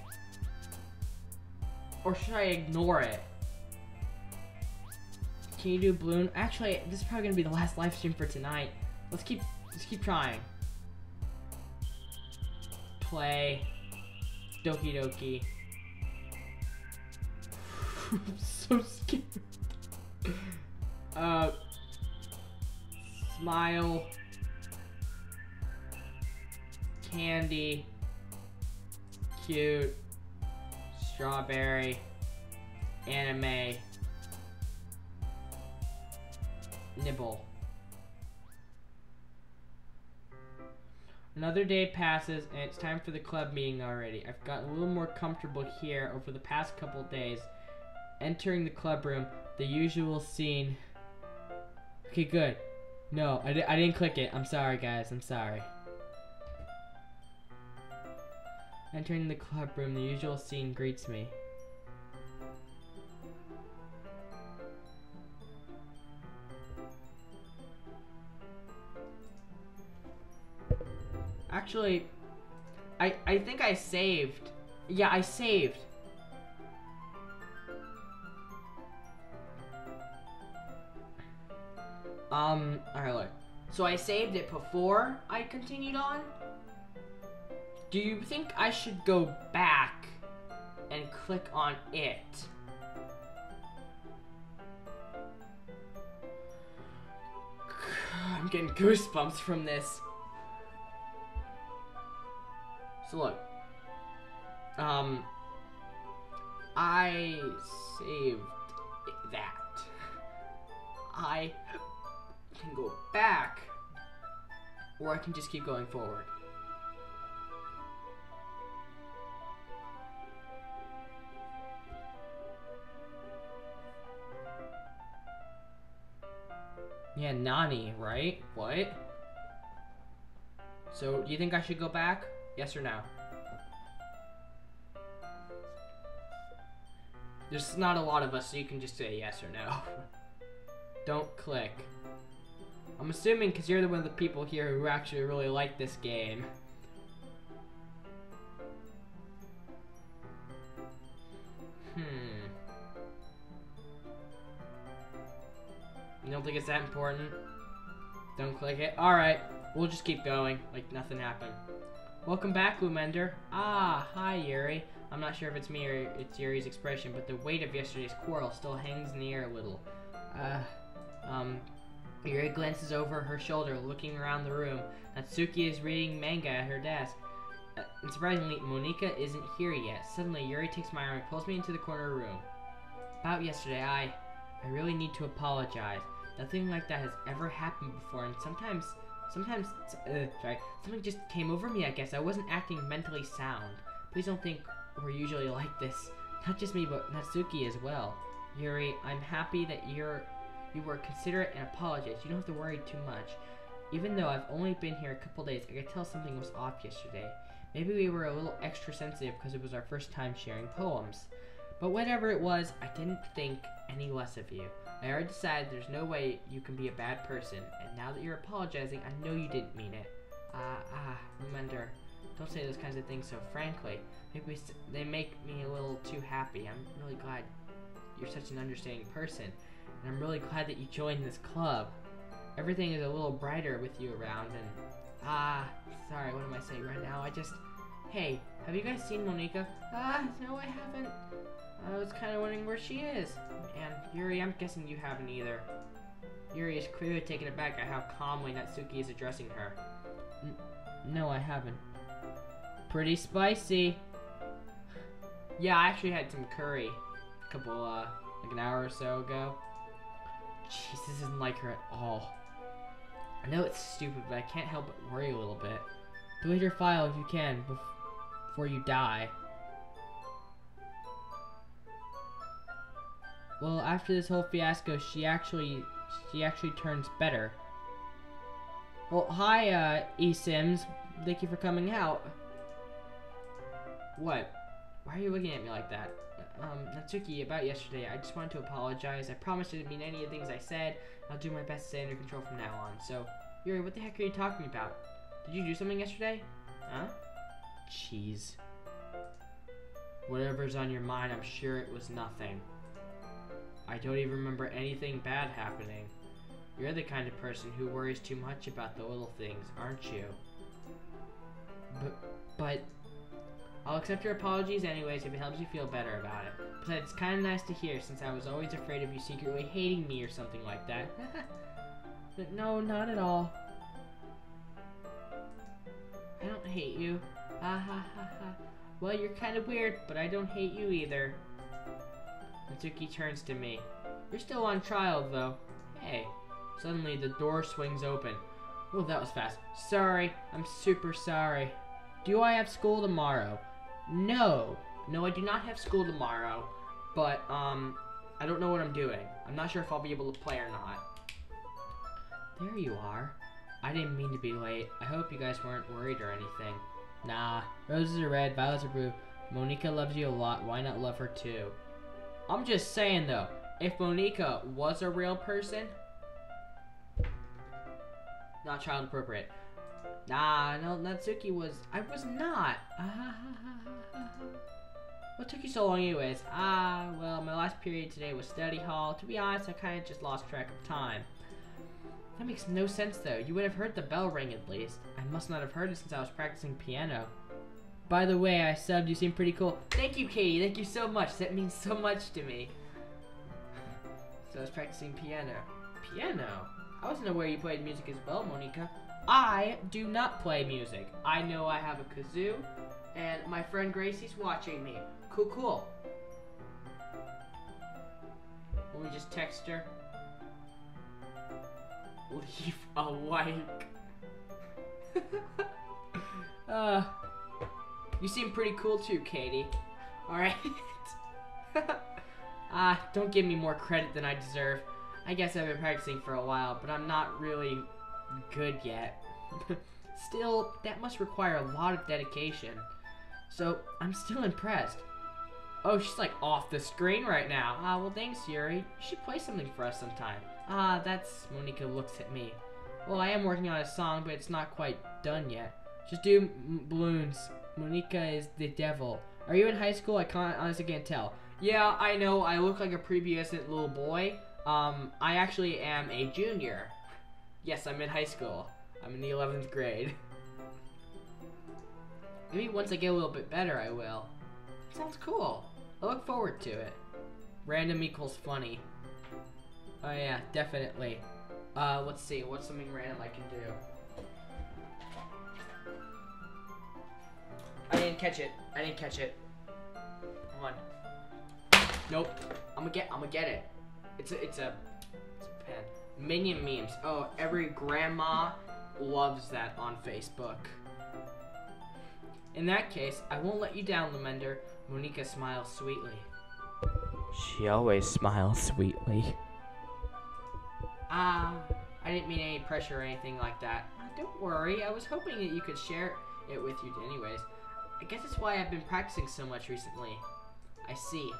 Or should I ignore it? Can you do balloon? Actually, this is probably gonna be the last live stream for tonight. Let's keep trying. Play. Doki Doki. I'm so scared. Smile. Candy. Cute. Strawberry. Anime. Nibble. Another day passes and it's time for the club meeting already. I've gotten a little more comfortable here over the past couple days. Entering the club room, the usual scene. Okay, good. No, I didn't click it. I'm sorry, guys. I'm sorry. Entering the club room, the usual scene greets me. Actually, I think I saved. Yeah, I saved. Alright, look. So I saved it before I continued on? Do you think I should go back and click on it? I'm getting goosebumps from this. So look, I saved that. I can go back, or I can just keep going forward. Yeah, Nani, right? What? So, do you think I should go back? Yes or no? There's not a lot of us, so you can just say yes or no. Don't click. I'm assuming because you're one of the people here who actually really like this game. You don't think it's that important? Don't click it? Alright, we'll just keep going, like nothing happened. Welcome back, Lumender. Ah, hi, Yuri. I'm not sure if it's me or it's Yuri's expression, but the weight of yesterday's quarrel still hangs in the air a little. Yuri glances over her shoulder, looking around the room. Natsuki is reading manga at her desk. And surprisingly, Monika isn't here yet. Suddenly, Yuri takes my arm and pulls me into the corner of the room. About yesterday, I really need to apologize. Nothing like that has ever happened before, and sometimes, something just came over me, I guess. I wasn't acting mentally sound. Please don't think we're usually like this. Not just me, but Natsuki as well. Yuri, I'm happy that you were considerate and apologized. You don't have to worry too much. Even though I've only been here a couple days, I could tell something was off yesterday. Maybe we were a little extra sensitive because it was our first time sharing poems. But whatever it was, I didn't think any less of you. I already decided there's no way you can be a bad person, and now that you're apologizing, I know you didn't mean it. Remember, don't say those kinds of things so frankly. Maybe they make me a little too happy. I'm really glad you're such an understanding person, and I'm really glad that you joined this club. Everything is a little brighter with you around, and sorry, what am I saying right now? Hey, have you guys seen Monika? No, I haven't. I was kind of wondering where she is. And Yuri, I'm guessing you haven't either. Yuri is clearly taken aback at how calmly Natsuki is addressing her. No, I haven't. Pretty spicy. Yeah, I actually had some curry a couple, like an hour or so ago. Jeez, this isn't like her at all. I know it's stupid, but I can't help but worry a little bit. Delete your file if you can before you die. Well, after this whole fiasco, she actually turns better. Well, hi, eSims. Thank you for coming out. What? Why are you looking at me like that? Natsuki, about yesterday, I just wanted to apologize. I promised I didn't mean any of the things I said. I'll do my best to stay under control from now on. So, Yuri, what the heck are you talking about? Did you do something yesterday? Huh? Jeez. Whatever's on your mind, I'm sure it was nothing. I don't even remember anything bad happening. You're the kind of person who worries too much about the little things, aren't you? But I'll accept your apologies anyways if it helps you feel better about it. Besides, it's kind of nice to hear since I was always afraid of you secretly hating me or something like that. But no, not at all. I don't hate you. Ha ha ha ha. Well, you're kind of weird, but I don't hate you either. Natsuki turns to me. You're still on trial, though. Hey. Suddenly, the door swings open. Oh, that was fast. Sorry. I'm super sorry. Do I have school tomorrow? No. No, I do not have school tomorrow. But, I don't know what I'm doing. I'm not sure if I'll be able to play or not. There you are. I didn't mean to be late. I hope you guys weren't worried or anything. Nah. Roses are red, violets are blue. Monika loves you a lot. Why not love her too? I'm just saying, though. If Monika was a real person... Not child appropriate. Nah, no, Natsuki was... I was not. What took you so long anyways? Well, my last period today was study hall. To be honest, I kind of just lost track of time. That makes no sense, though. You would have heard the bell ring at least. I must not have heard it since I was practicing piano. By the way, I subbed. You seem pretty cool. Thank you, Katie. Thank you so much. That means so much to me. So I was practicing piano. Piano? I wasn't aware you played music as well, Monika. I do not play music. I know I have a kazoo, and my friend Gracie's watching me. Cool, cool. Let me just text her. Leave a like. You seem pretty cool too, Katie. Alright. Don't give me more credit than I deserve. I guess I've been practicing for a while, but I'm not really good yet. Still, that must require a lot of dedication. So, I'm still impressed. Oh, she's like off the screen right now. Well thanks, Yuri. You should play something for us sometime. That's... Monika looks at me. Well, I am working on a song, but it's not quite done yet. Just do balloons. Monika is the devil. Are you in high school? I honestly can't tell. Yeah, I know. I look like a prepubescent little boy. I actually am a junior. Yes, I'm in high school. I'm in the 11th grade. Maybe once I get a little bit better, I will. Sounds cool. I look forward to it. Random equals funny. Oh yeah, definitely. Let's see. What's something random I can do? I didn't catch it. I didn't catch it. Come on. Nope. I'm gonna get it. It's a pen. Minion memes. Oh, every grandma loves that on Facebook. In that case, I won't let you down, Lemender. Monika smiles sweetly. She always smiles sweetly. I didn't mean any pressure or anything like that. Don't worry, I was hoping that you could share it with you anyways. I guess that's why I've been practicing so much recently. I see.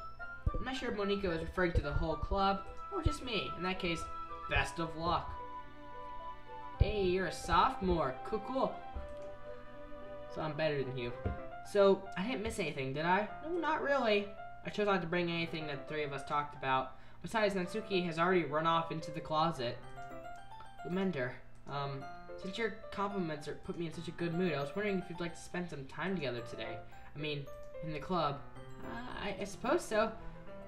I'm not sure if Monika was referring to the whole club, or just me. In that case, best of luck. Hey, you're a sophomore. Cool, cool. So I'm better than you. So, I didn't miss anything, did I? No, not really. I chose not to bring anything that the three of us talked about. Besides, Natsuki has already run off into the closet. Lemender, since your compliments put me in such a good mood, I was wondering if you'd like to spend some time together today. I mean, in the club. I suppose so.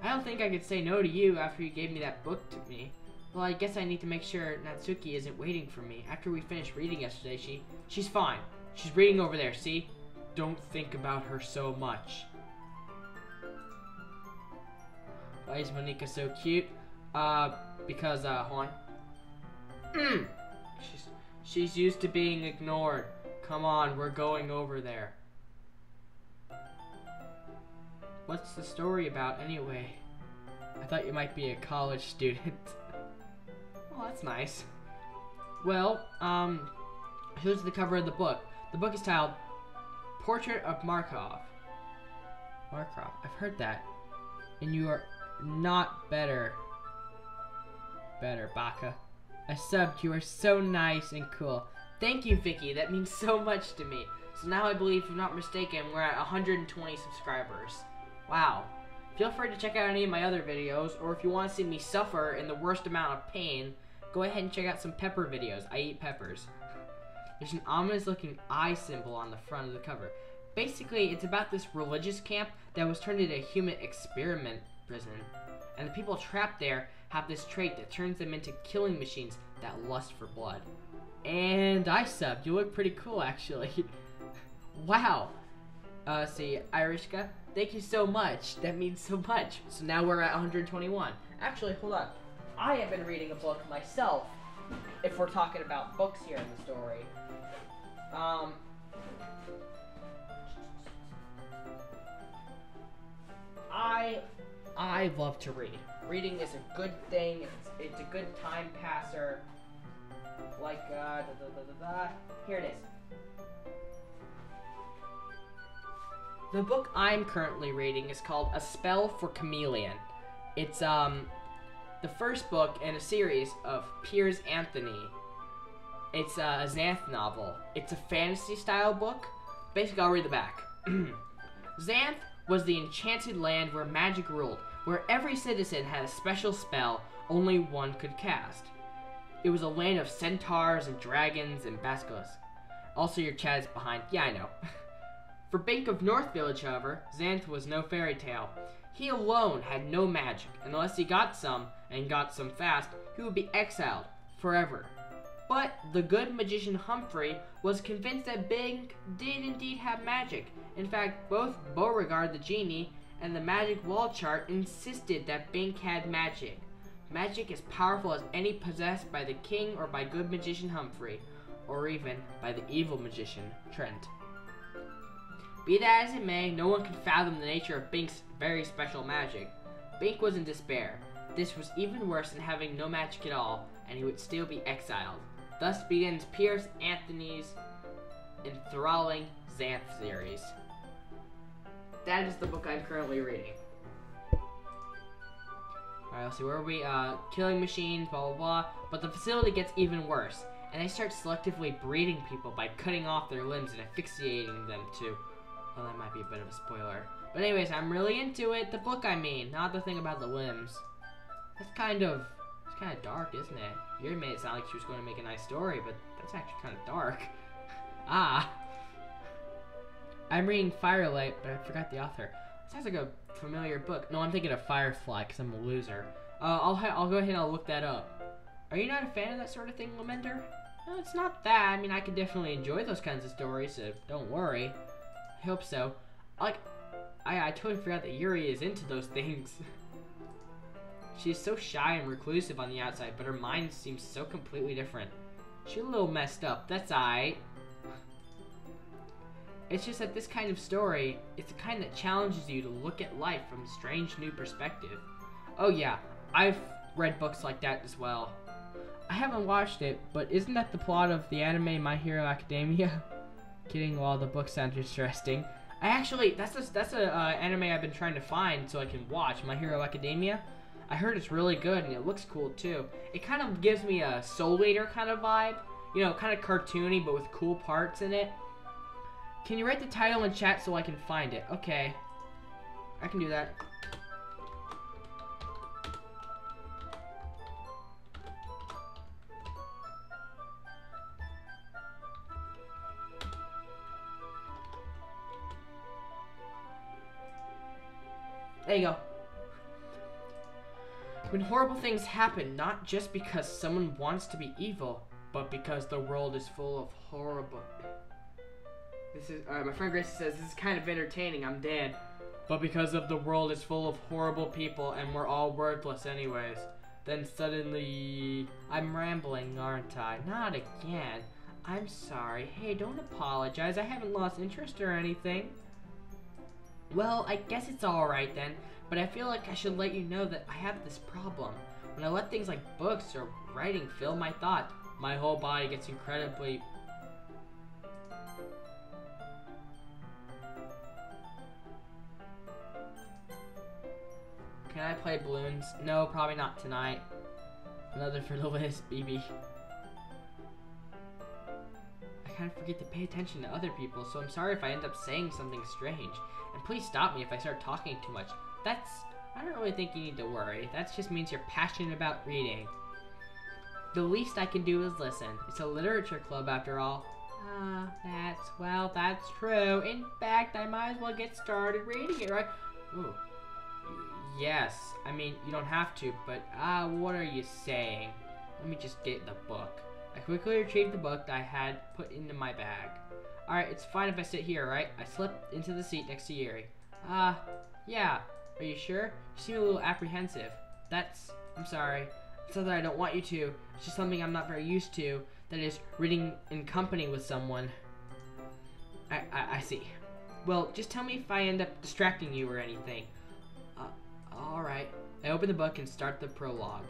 I don't think I could say no to you after you gave me that book to me. Well, I guess I need to make sure Natsuki isn't waiting for me. After we finished reading yesterday, she's fine. She's reading over there, see? Don't think about her so much. Why is Monika so cute? Because, hold on. She's used to being ignored. Come on, we're going over there. What's the story about, anyway? I thought you might be a college student. Oh, that's nice. Well, here's the cover of the book. The book is titled Portrait of Markov. Markov, I've heard that. And you are not better. Baka. I subbed. You are so nice and cool. Thank you, Vicky. That means so much to me. So now I believe, if I'm not mistaken, we're at 120 subscribers. Wow. Feel free to check out any of my other videos, or if you want to see me suffer in the worst amount of pain, go ahead and check out some pepper videos. I eat peppers. There's an ominous looking eye symbol on the front of the cover. Basically, it's about this religious camp that was turned into a human experiment prison. And the people trapped there have this trait that turns them into killing machines that lust for blood. And I subbed. You look pretty cool, actually. Wow. See, Irishka, thank you so much. That means so much. So now we're at 121. Actually, hold on. I have been reading a book myself, if we're talking about books here in the story. I love to read. Reading is a good thing. It's a good time passer. Like, here it is. The book I'm currently reading is called A Spell for Chameleon. It's, the first book in a series of Piers Anthony. It's a Xanth novel. It's a fantasy-style book. Basically, I'll read the back. Xanth was the enchanted land where magic ruled, where every citizen had a special spell only one could cast. It was a land of centaurs and dragons and basilisks. Also, your chat is behind. Yeah, I know. For Bank of North Village, however, Xanth was no fairy tale. He alone had no magic. Unless he got some, and got some fast, he would be exiled forever. But the good magician Humphrey was convinced that Bank did indeed have magic. In fact, both Beauregard the genie and the magic wall chart insisted that Bank had magic. Magic as powerful as any possessed by the king or by good magician Humphrey, or even by the evil magician Trent. Be that as it may, no one could fathom the nature of Bink's very special magic. Bink was in despair. This was even worse than having no magic at all, and he would still be exiled. Thus begins Piers Anthony's enthralling Xanth series. That is the book I'm currently reading. Alright, let's see, where are we? Killing machines, blah blah blah. But the facility gets even worse, and they start selectively breeding people by cutting off their limbs and asphyxiating them too. Well, that might be a bit of a spoiler. But anyways, I'm really into it. The book, I mean, not the thing about the limbs. It's kind of dark, isn't it? You made it sound like she was going to make a nice story, but that's actually kind of dark. I'm reading Firelight, but I forgot the author. It sounds like a familiar book. No, I'm thinking of Firefly, because I'm a loser. I'll go ahead and I'll look that up. Are you not a fan of that sort of thing, Lamender? No, it's not that. I mean, I can definitely enjoy those kinds of stories, so don't worry. I hope so. Like, I totally forgot that Yuri is into those things. She's so shy and reclusive on the outside, but her mind seems so completely different. She's a little messed up, that's aight. It's just that this kind of story, it's the kind that challenges you to look at life from a strange new perspective. Oh yeah, I've read books like that as well. I haven't watched it, but isn't that the plot of the anime My Hero Academia? Kidding, while the book sounds interesting. I actually, that's a anime I've been trying to find so I can watch, My Hero Academia. I heard it's really good and it looks cool too. It kind of gives me a Soul Eater kind of vibe. You know, kind of cartoony but with cool parts in it. Can you write the title in chat so I can find it? Okay. I can do that. There you go. When horrible things happen, not just because someone wants to be evil, but because the world is full of horrible... This is, my friend Gracie says, this is kind of entertaining, I'm dead. But because of the world is full of horrible people and we're all worthless anyways. Then suddenly... I'm rambling, aren't I? Not again. I'm sorry. Hey, don't apologize. I haven't lost interest or anything. Well, I guess it's alright then. But I feel like I should let you know that I have this problem. When I let things like books or writing fill my thought, my whole body gets incredibly... Can I play balloons? No, probably not tonight. Another for the list, BB. I kind of forget to pay attention to other people, so I'm sorry if I end up saying something strange. And please stop me if I start talking too much. I don't really think you need to worry. That just means you're passionate about reading. The least I can do is listen. It's a literature club after all. That's true. In fact, I might as well get started reading it, right? Ooh. Yes, I mean, you don't have to, but, what are you saying? Let me just get the book. I quickly retrieved the book that I had put into my bag. Alright, it's fine if I sit here, right? I slipped into the seat next to Yuri. Yeah. Are you sure? You seem a little apprehensive. I'm sorry. It's not that I don't want you to. It's just something I'm not very used to. That is, reading in company with someone. I see. Well, just tell me if I end up distracting you or anything. Alright. I open the book and start the prologue.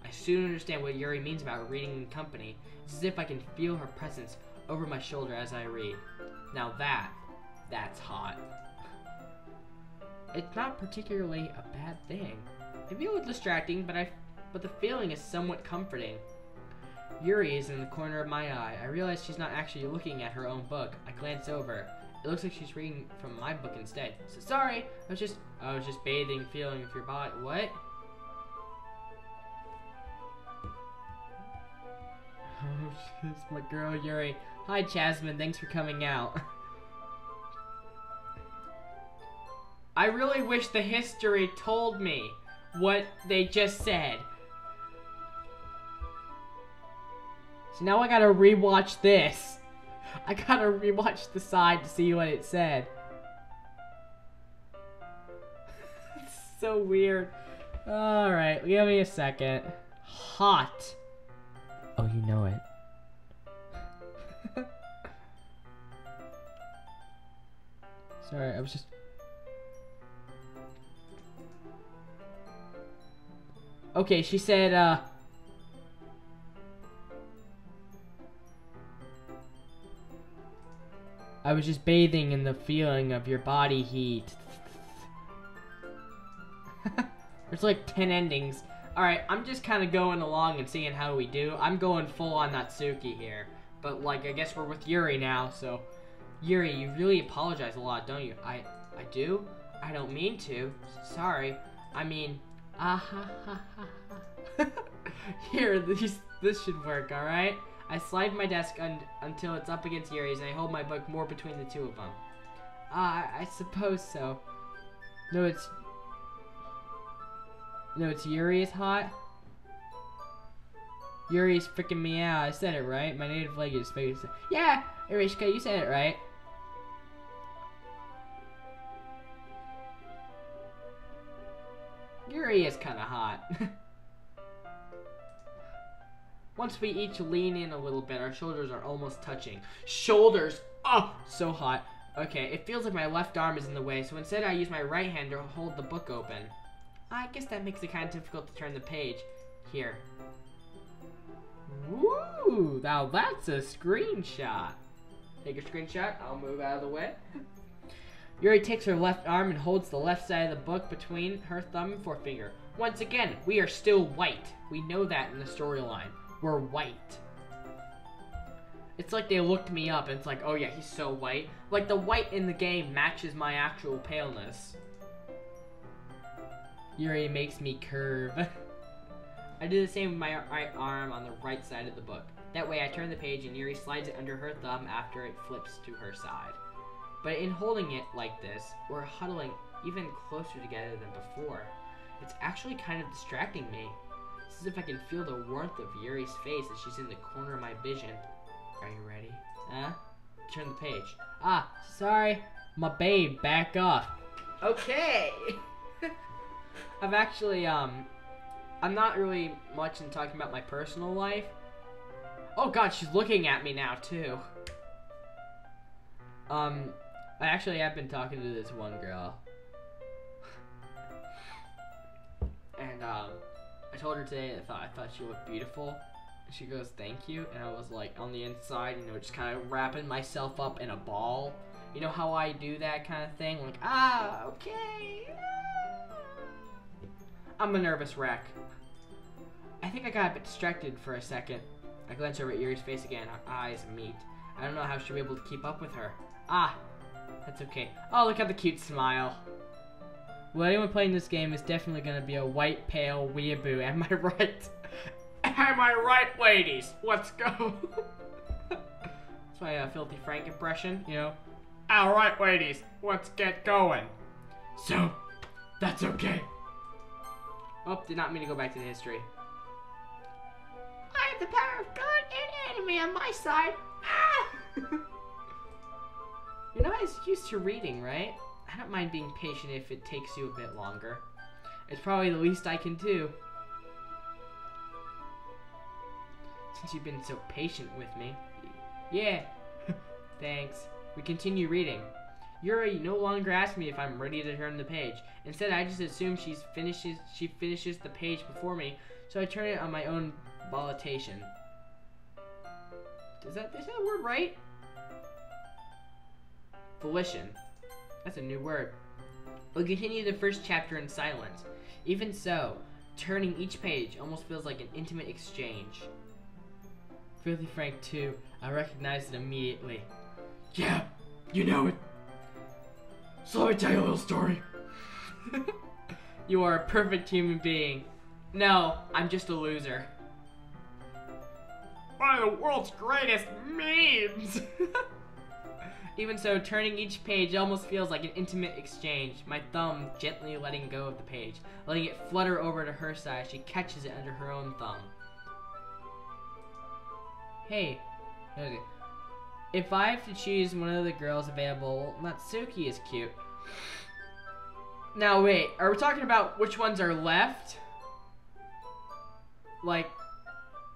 I soon understand what Yuri means about reading in company. It's as if I can feel her presence over my shoulder as I read. Now that's hot. It's not particularly a bad thing. Maybe a little distracting, but the feeling is somewhat comforting. Yuri is in the corner of my eye. I realize she's not actually looking at her own book. I glance over. It looks like she's reading from my book instead. So sorry, I was just bathing, feeling of your body. What? Oh, it's my girl Yuri. Hi, Jasmine. Thanks for coming out. I really wish the history told me what they just said. So now I gotta rewatch this. I gotta rewatch the side to see what it said. It's so weird. Alright, give me a second. Hot. Oh, you know it. Sorry, I was just... Okay, she said, I was just bathing in the feeling of your body heat. There's like 10 endings. Alright, I'm just kind of going along and seeing how we do. I'm going full on Natsuki here. But, like, I guess we're with Yuri now, so... Yuri, you really apologize a lot, don't you? I do? I don't mean to. Sorry. I mean... Here, this should work, alright? I slide my desk until it's up against Yuri's, and I hold my book more between the two of them. I suppose so. No, it's Yuri is hot? Yuri's freaking me out. I said it right. My native language is fake. Yeah, Erishka, you said it right. Yuri is kind of hot. Once we each lean in a little bit, our shoulders are almost touching. Shoulders! Oh, so hot. Okay, it feels like my left arm is in the way, so instead I use my right hand to hold the book open. I guess that makes it kind of difficult to turn the page. Here. Woo! Now that's a screenshot. Take a screenshot. I'll move out of the way. Yuri takes her left arm and holds the left side of the book between her thumb and forefinger. Once again, we are still white. We know that in the storyline. We're white. It's like they looked me up and it's like, oh yeah, he's so white. Like the white in the game matches my actual paleness. Yuri makes me curve. I do the same with my right arm on the right side of the book. That way I turn the page and Yuri slides it under her thumb after it flips to her side. But in holding it like this, we're huddling even closer together than before. It's actually kind of distracting me. It's as if I can feel the warmth of Yuri's face as she's in the corner of my vision. Are you ready? Huh? Turn the page. Ah, sorry. My babe, back off. Okay. I've actually, I'm not really much in talking about my personal life. Oh god, she's looking at me now, too. I actually have been talking to this one girl. And, I told her today that I thought she looked beautiful. And she goes, thank you. And I was like, on the inside, you know, just kind of wrapping myself up in a ball. You know how I do that kind of thing? Like, okay. I'm a nervous wreck. I think I got a bit distracted for a second. I glance over at Yuri's face again. Our eyes meet. I don't know how she'll be able to keep up with her. That's okay. Oh, look at the cute smile. Well, anyone playing this game is definitely going to be a white, pale weeaboo. Am I right? Am I right, ladies? Let's go. That's my Filthy Frank impression, you know. Alright, ladies, let's get going. So, that's okay. Oh, did not mean to go back to the history. I have the power of God and anime on my side. Ah! You're not as used to reading, right? I don't mind being patient if it takes you a bit longer. It's probably the least I can do. Since you've been so patient with me. Yeah. Thanks. We continue reading. Yuri no longer asks me if I'm ready to turn the page. Instead, I just assume she finishes the page before me, so I turn it on my own volitation. Is that word right? Volition. That's a new word. We'll continue the first chapter in silence. Even so, turning each page almost feels like an intimate exchange. Filthy Frank 2. I recognized it immediately. Yeah, you know it. So let me tell you a little story. You are a perfect human being. No, I'm just a loser. One of the world's greatest memes! Even so, turning each page almost feels like an intimate exchange. My thumb gently letting go of the page, letting it flutter over to her side. She catches it under her own thumb. Hey, okay. If I have to choose one of the girls available, Natsuki is cute. Now wait, are we talking about which ones are left? Like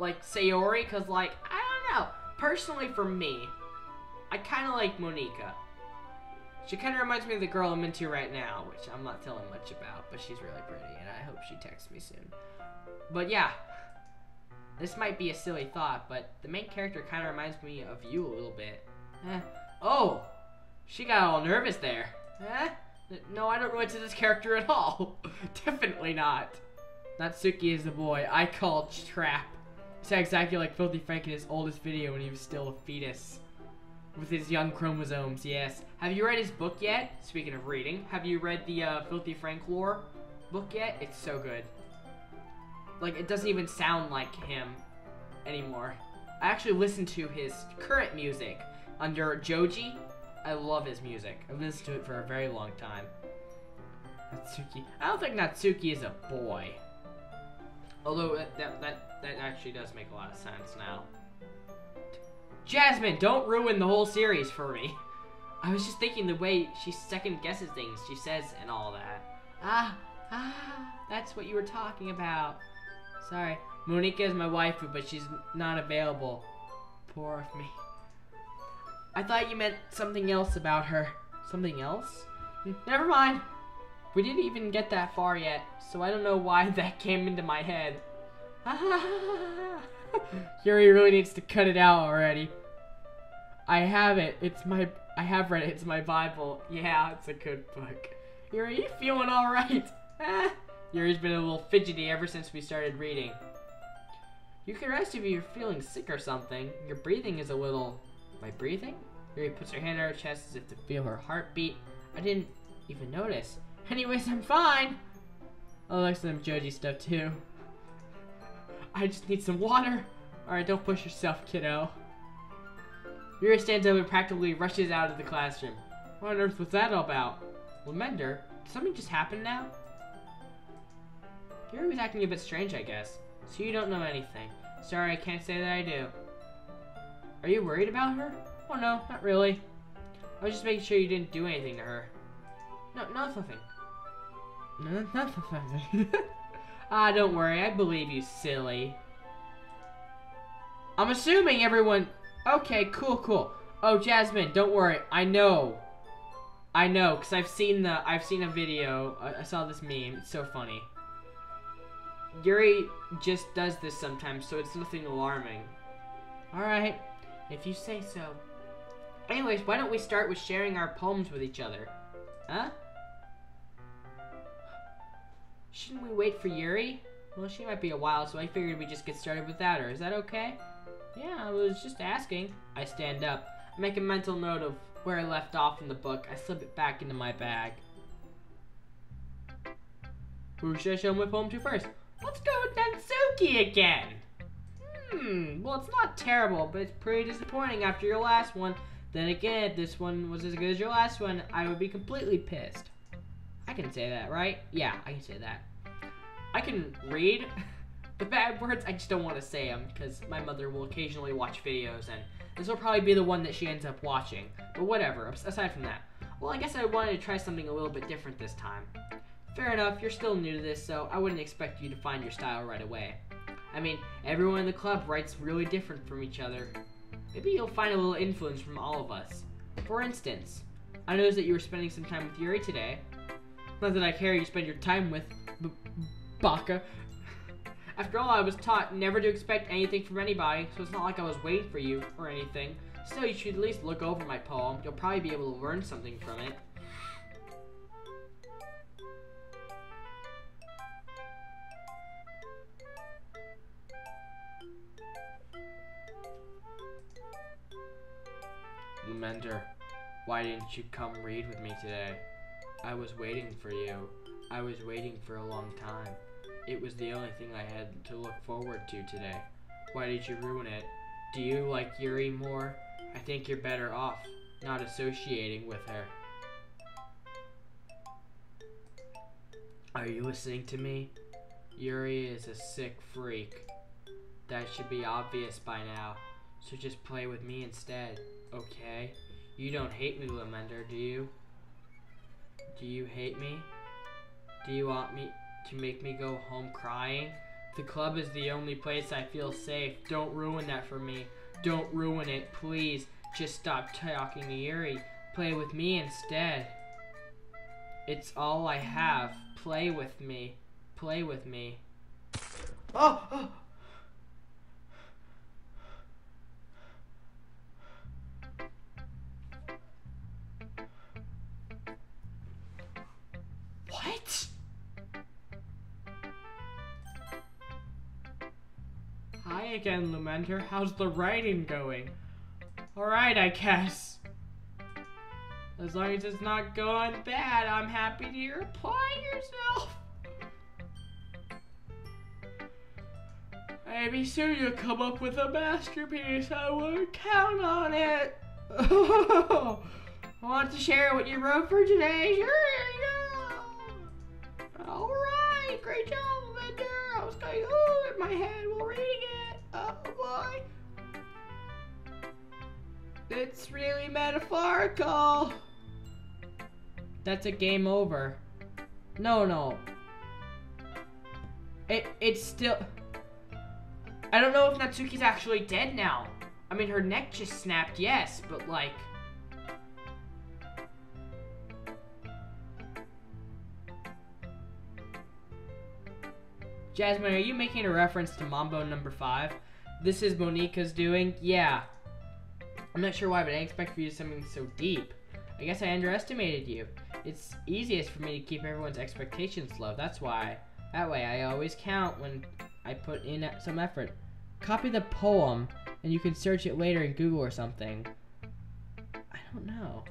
Sayori? Cause like, I don't know. Personally for me, I kinda like Monika. She kinda reminds me of the girl I'm into right now, which I'm not telling much about, but she's really pretty and I hope she texts me soon. But yeah. This might be a silly thought, but the main character kind of reminds me of you a little bit. Oh! She got all nervous there. No, I don't relate to this character at all. Definitely not. Natsuki is the boy I call Trap. He sounds exactly like Filthy Frank in his oldest video when he was still a fetus. With his young chromosomes, yes. Have you read his book yet? Speaking of reading, have you read the Filthy Frank lore book yet? It's so good. Like, it doesn't even sound like him anymore. I actually listened to his current music under Joji. I love his music. I've listened to it for a very long time. Natsuki. I don't think Natsuki is a boy. Although, that actually does make a lot of sense now. Jasmine, don't ruin the whole series for me. I was just thinking the way she second guesses things, she says and all that. That's what you were talking about. Sorry, Monika is my waifu, but she's not available. Poor of me. I thought you meant something else about her. Something else? Never mind. We didn't even get that far yet, so I don't know why that came into my head. Yuri really needs to cut it out already. I have it. I have read it. It's my Bible. Yeah, it's a good book. Yuri, you feeling alright? Yuri's been a little fidgety ever since we started reading. You can rest if you're feeling sick or something. Your breathing is a little... My breathing? Yuri puts her hand on her chest as if to feel her heartbeat. I didn't even notice. Anyways, I'm fine. I like some Joji stuff too. I just need some water. Alright, don't push yourself, kiddo. Yuri stands up and practically rushes out of the classroom. What on earth was that all about? Lamender, did something just happen now? Yuri was acting a bit strange, I guess. So you don't know anything. Sorry, I can't say that I do. Are you worried about her? Oh no, not really. I was just making sure you didn't do anything to her. No, nothing. No, nothing. Don't worry, I believe you, silly. I'm assuming everyone... Okay, cool. Oh, Jasmine, don't worry. I know, because I've seen a video. I saw this meme. It's so funny. Yuri just does this sometimes, so it's nothing alarming. Alright, if you say so. Anyways, why don't we start with sharing our poems with each other? Huh? Shouldn't we wait for Yuri? Well, she might be a while, so I figured we'd just get started without her. Is that okay? Yeah, I was just asking. I stand up. I make a mental note of where I left off in the book. I slip it back into my bag. Who should I show my poem to first? Let's go with Natsuki again. Well, it's not terrible, but it's pretty disappointing after your last one. Then again, if this one was as good as your last one, I would be completely pissed. I can say that, right? Yeah, I can say that. I can read the bad words, I just don't want to say them, because my mother will occasionally watch videos, and this will probably be the one that she ends up watching. But whatever, aside from that. Well, I guess I wanted to try something a little bit different this time. Fair enough, you're still new to this, so I wouldn't expect you to find your style right away. I mean, everyone in the club writes really different from each other. Maybe you'll find a little influence from all of us. For instance, I noticed that you were spending some time with Yuri today. Not that I care you spend your time with, Baka. After all, I was taught never to expect anything from anybody, so it's not like I was waiting for you or anything. Still, you should at least look over my poem. You'll probably be able to learn something from it. Lumender, why didn't you come read with me today? I was waiting for you. I was waiting for a long time. It was the only thing I had to look forward to today. Why did you ruin it? Do you like Yuri more? I think you're better off not associating with her. Are you listening to me? Yuri is a sick freak. That should be obvious by now. So just play with me instead, okay? You don't hate me, Lamender, do you? Do you hate me? Do you want me to make me go home crying? The club is the only place I feel safe. Don't ruin that for me. Don't ruin it, please. Just stop talking to Yuri. Play with me instead. It's all I have. Play with me. Play with me. Oh! What? Hi again, Lumender. How's the writing going? Alright, I guess. As long as it's not going bad, I'm happy to hear applying yourself. Maybe soon you'll come up with a masterpiece. I won't count on it. I want to share what you wrote for today. Sure, yeah. Alright, great job, Lumender. I was going, in my head while reading it. Oh boy. It's really metaphorical. That's a game over. No. It's still... I don't know if Natsuki's actually dead now. I mean, her neck just snapped, yes, but like... Jasmine, are you making a reference to Mambo number 5? This is Monika's doing? Yeah. I'm not sure why, but I didn't expect for you to do something so deep. I guess I underestimated you. It's easiest for me to keep everyone's expectations low. That's why. That way, I always count when I put in some effort. Copy the poem, and you can search it later in Google or something. I don't know.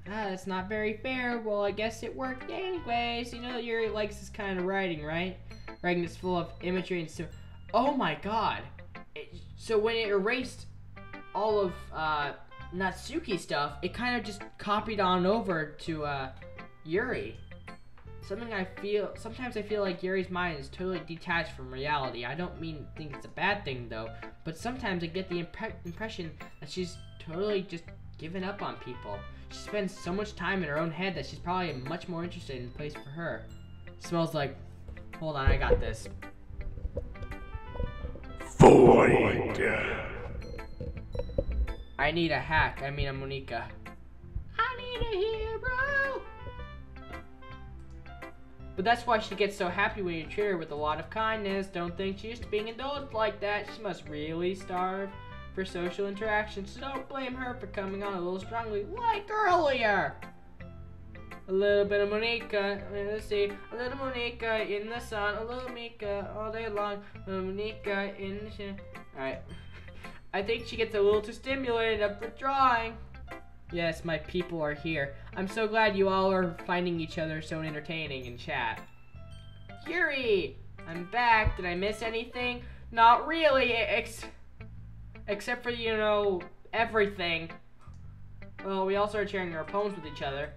That's not very fair. Well, I guess it worked anyways. You know Yuri likes this kind of writing, right? Writing that's full of imagery and stuff. Oh my god. So when it erased all of Natsuki stuff, it kind of just copied on over to Yuri. Sometimes I feel like Yuri's mind is totally detached from reality. I don't think it's a bad thing though, but sometimes I get the impression that she's totally just given up on people. She spends so much time in her own head that she's probably much more interested in a place for her. Smells like... Hold on, I got this.
Void.
I need a hack. I mean a Monika. I need a hero. But that's why she gets so happy when you treat her with a lot of kindness. Don't think she's used to being indulged like that. She must really starve for social interaction. So don't blame her for coming on a little strongly like earlier. A little bit of Monika, let's see, a little Monika in the sun, a little Mika all day long, a little Monika in the sun. Alright. I think she gets a little too stimulated up with drawing. Yes, my people are here. I'm so glad you all are finding each other so entertaining in chat. Yuri! I'm back. Did I miss anything? Not really, except for, you know, everything. Well, we all started sharing our poems with each other.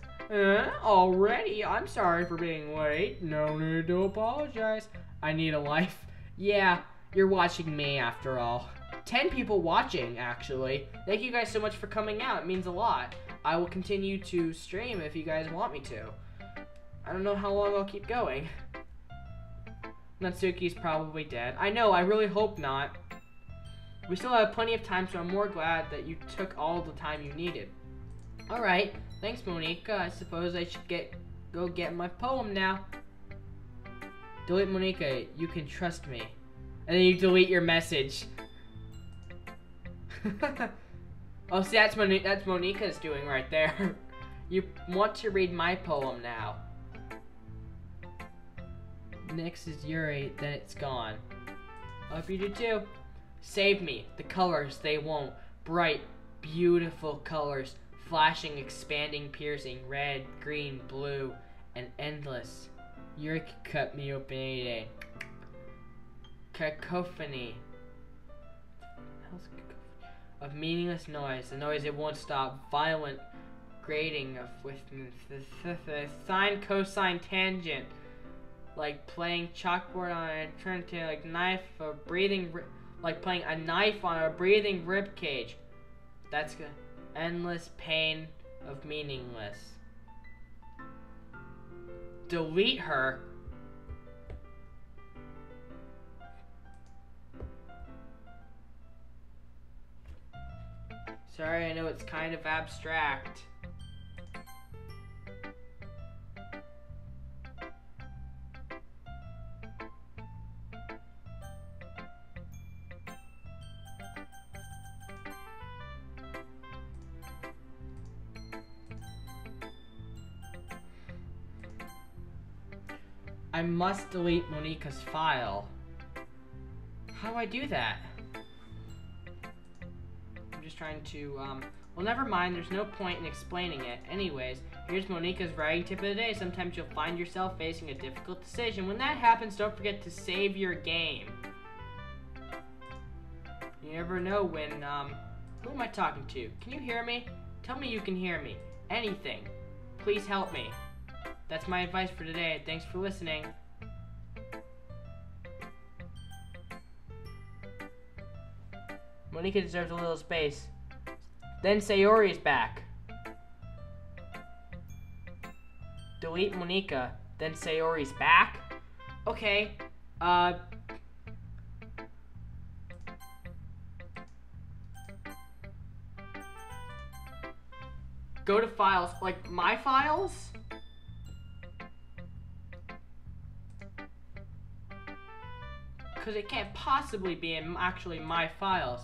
Already? I'm sorry for being late. No need to apologize. I need a life. Yeah, you're watching me after all. 10 people watching, actually. Thank you guys so much for coming out. It means a lot. I will continue to stream if you guys want me to. I don't know how long I'll keep going. Natsuki's probably dead. I know, I really hope not. We still have plenty of time, so I'm more glad that you took all the time you needed. Alright, thanks Monika. I suppose I should go get my poem now. Delete Monika, you can trust me. And then you delete your message. Oh, see, that's Monika's doing right there. You want to read my poem now. Next is Yuri, then it's gone. I hope you do too. Save me. The colors, they won't. Bright, beautiful colors. Flashing, expanding, piercing. Red, green, blue, and endless. Yuri cut me open any day. Cacophony. Of meaningless noise. The noise it won't stop. Violent grating of with sine, cosine, tangent. Like playing chalkboard on a turntable, like knife or breathing, like playing a knife on a breathing rib cage. That's good. Endless pain of meaningless. Delete her. Sorry, I know it's kind of abstract. I must delete Monika's file. How do I do that? I'm just trying to, well, never mind. There's no point in explaining it. Anyways, here's Monika's writing tip of the day. Sometimes you'll find yourself facing a difficult decision. When that happens, don't forget to save your game. You never know when, who am I talking to? Can you hear me? Tell me you can hear me. Anything. Please help me. That's my advice for today. Thanks for listening. Monika deserves a little space. Then Sayori's back. Delete Monika. Then Sayori's back? Okay. Go to files. Like, my files? Because it can't possibly be in actually my files.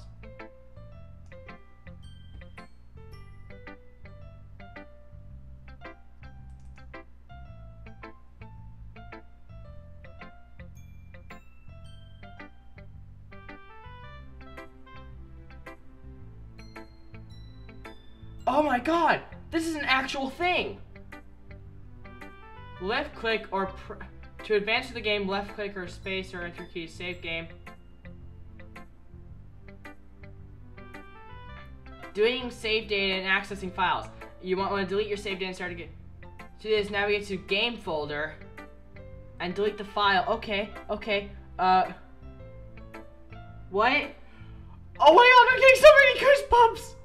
Oh my god! This is an actual thing! Left click or to advance to the game, left click or space or enter key to save game. Deleting save data and accessing files. You want to delete your save data and start again. To this, navigate to game folder and delete the file. Okay, okay. What? Oh my god, I'm getting so many goosebumps!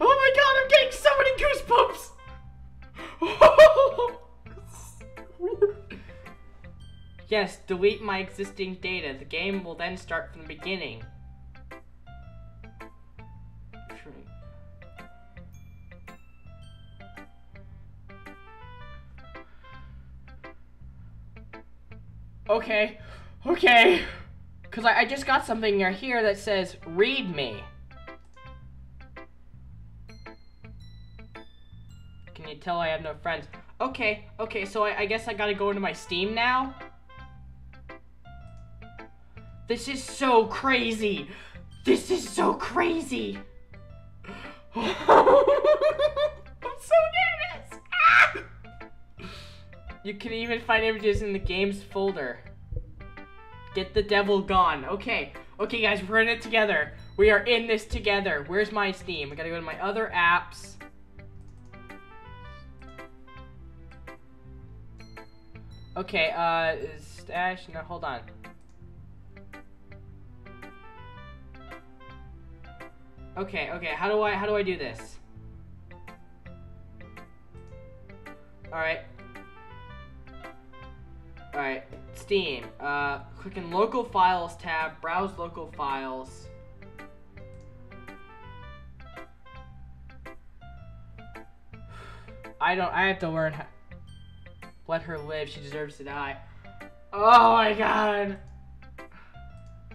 Oh my god, I'm getting so many goosebumps! Yes, delete my existing data. The game will then start from the beginning. Okay, okay. Because I just got something here that says, read me. Can you tell I have no friends? Okay, okay, so I guess I gotta go into my Steam now? This is so crazy! This is so crazy! I'm so nervous! Ah! You can even find images in the games folder. Get the devil gone. Okay, Okay, guys, we're in it together. We are in this together. Where's my Steam? I gotta go to my other apps. Okay, stash. No, hold on. Okay, how do I do this? Alright, Steam. Click in Local Files tab, browse local files. I have to learn how. Let her live, she deserves to die. Oh my god!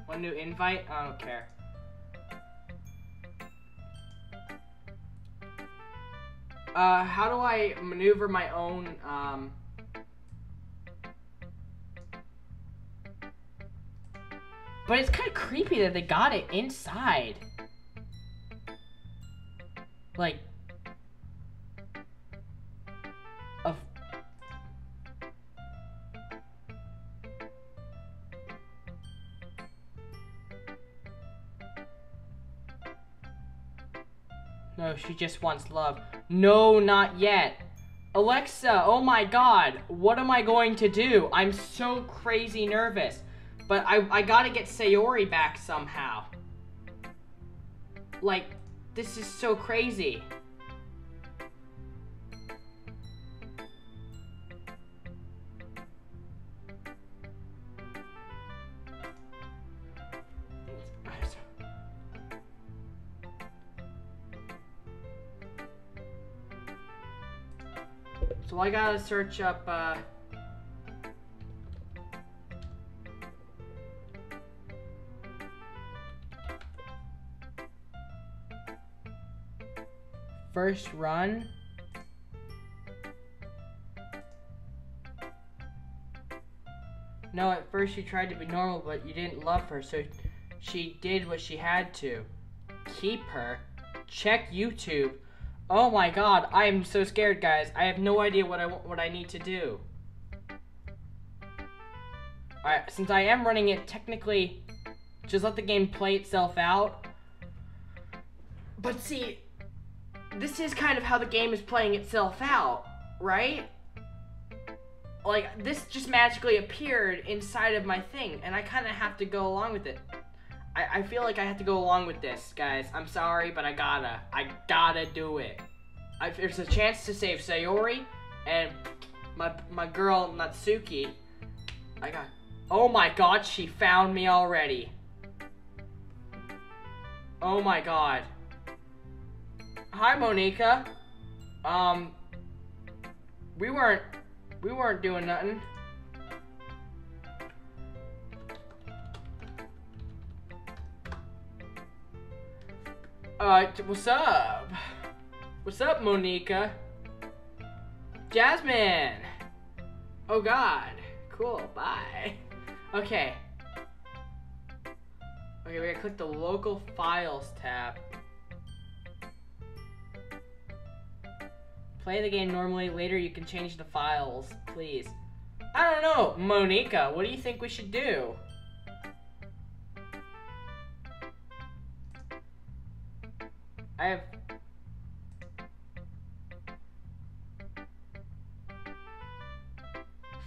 One new invite? I don't care. How do I maneuver my own, But it's kind of creepy that they got it inside. Like... of... No, she just wants love. No, not yet. Alexa, oh my god, what am I going to do? I'm so crazy nervous. But I gotta get Sayori back somehow. Like, this is so crazy. So I gotta search up, first run. No, at first she tried to be normal, but you didn't love her, so she did what she had to. Keep her. Check YouTube. Oh my god, I am so scared, guys. I have no idea what I need to do. Alright, since I am running it, technically, just let the game play itself out. But see, this is kind of how the game is playing itself out, right? Like, this just magically appeared inside of my thing, and I kind of have to go along with it. I feel like I have to go along with this, guys. I'm sorry, but I gotta do it. There's a chance to save Sayori and my girl Natsuki. Oh my god, she found me already. Oh my god. Hi, Monica. We weren't doing nothing. What's up? What's up, Monica? Jasmine! Oh god. Cool, bye. Okay. Okay, we gotta click the Local Files tab. Play the game normally, later you can change the files, please. I don't know, Monica, what do you think we should do?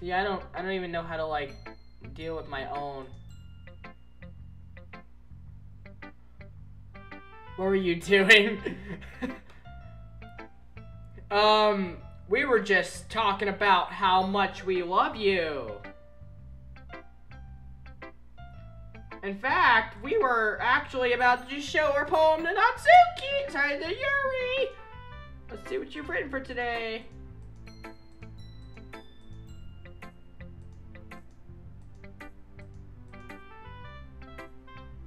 See, I don't even know how to, like, deal with my own. What were you doing? We were just talking about how much we love you. In fact, we were actually about to just show our poem to Natsuki. Sorry, to Yuri. Let's see what you've written for today.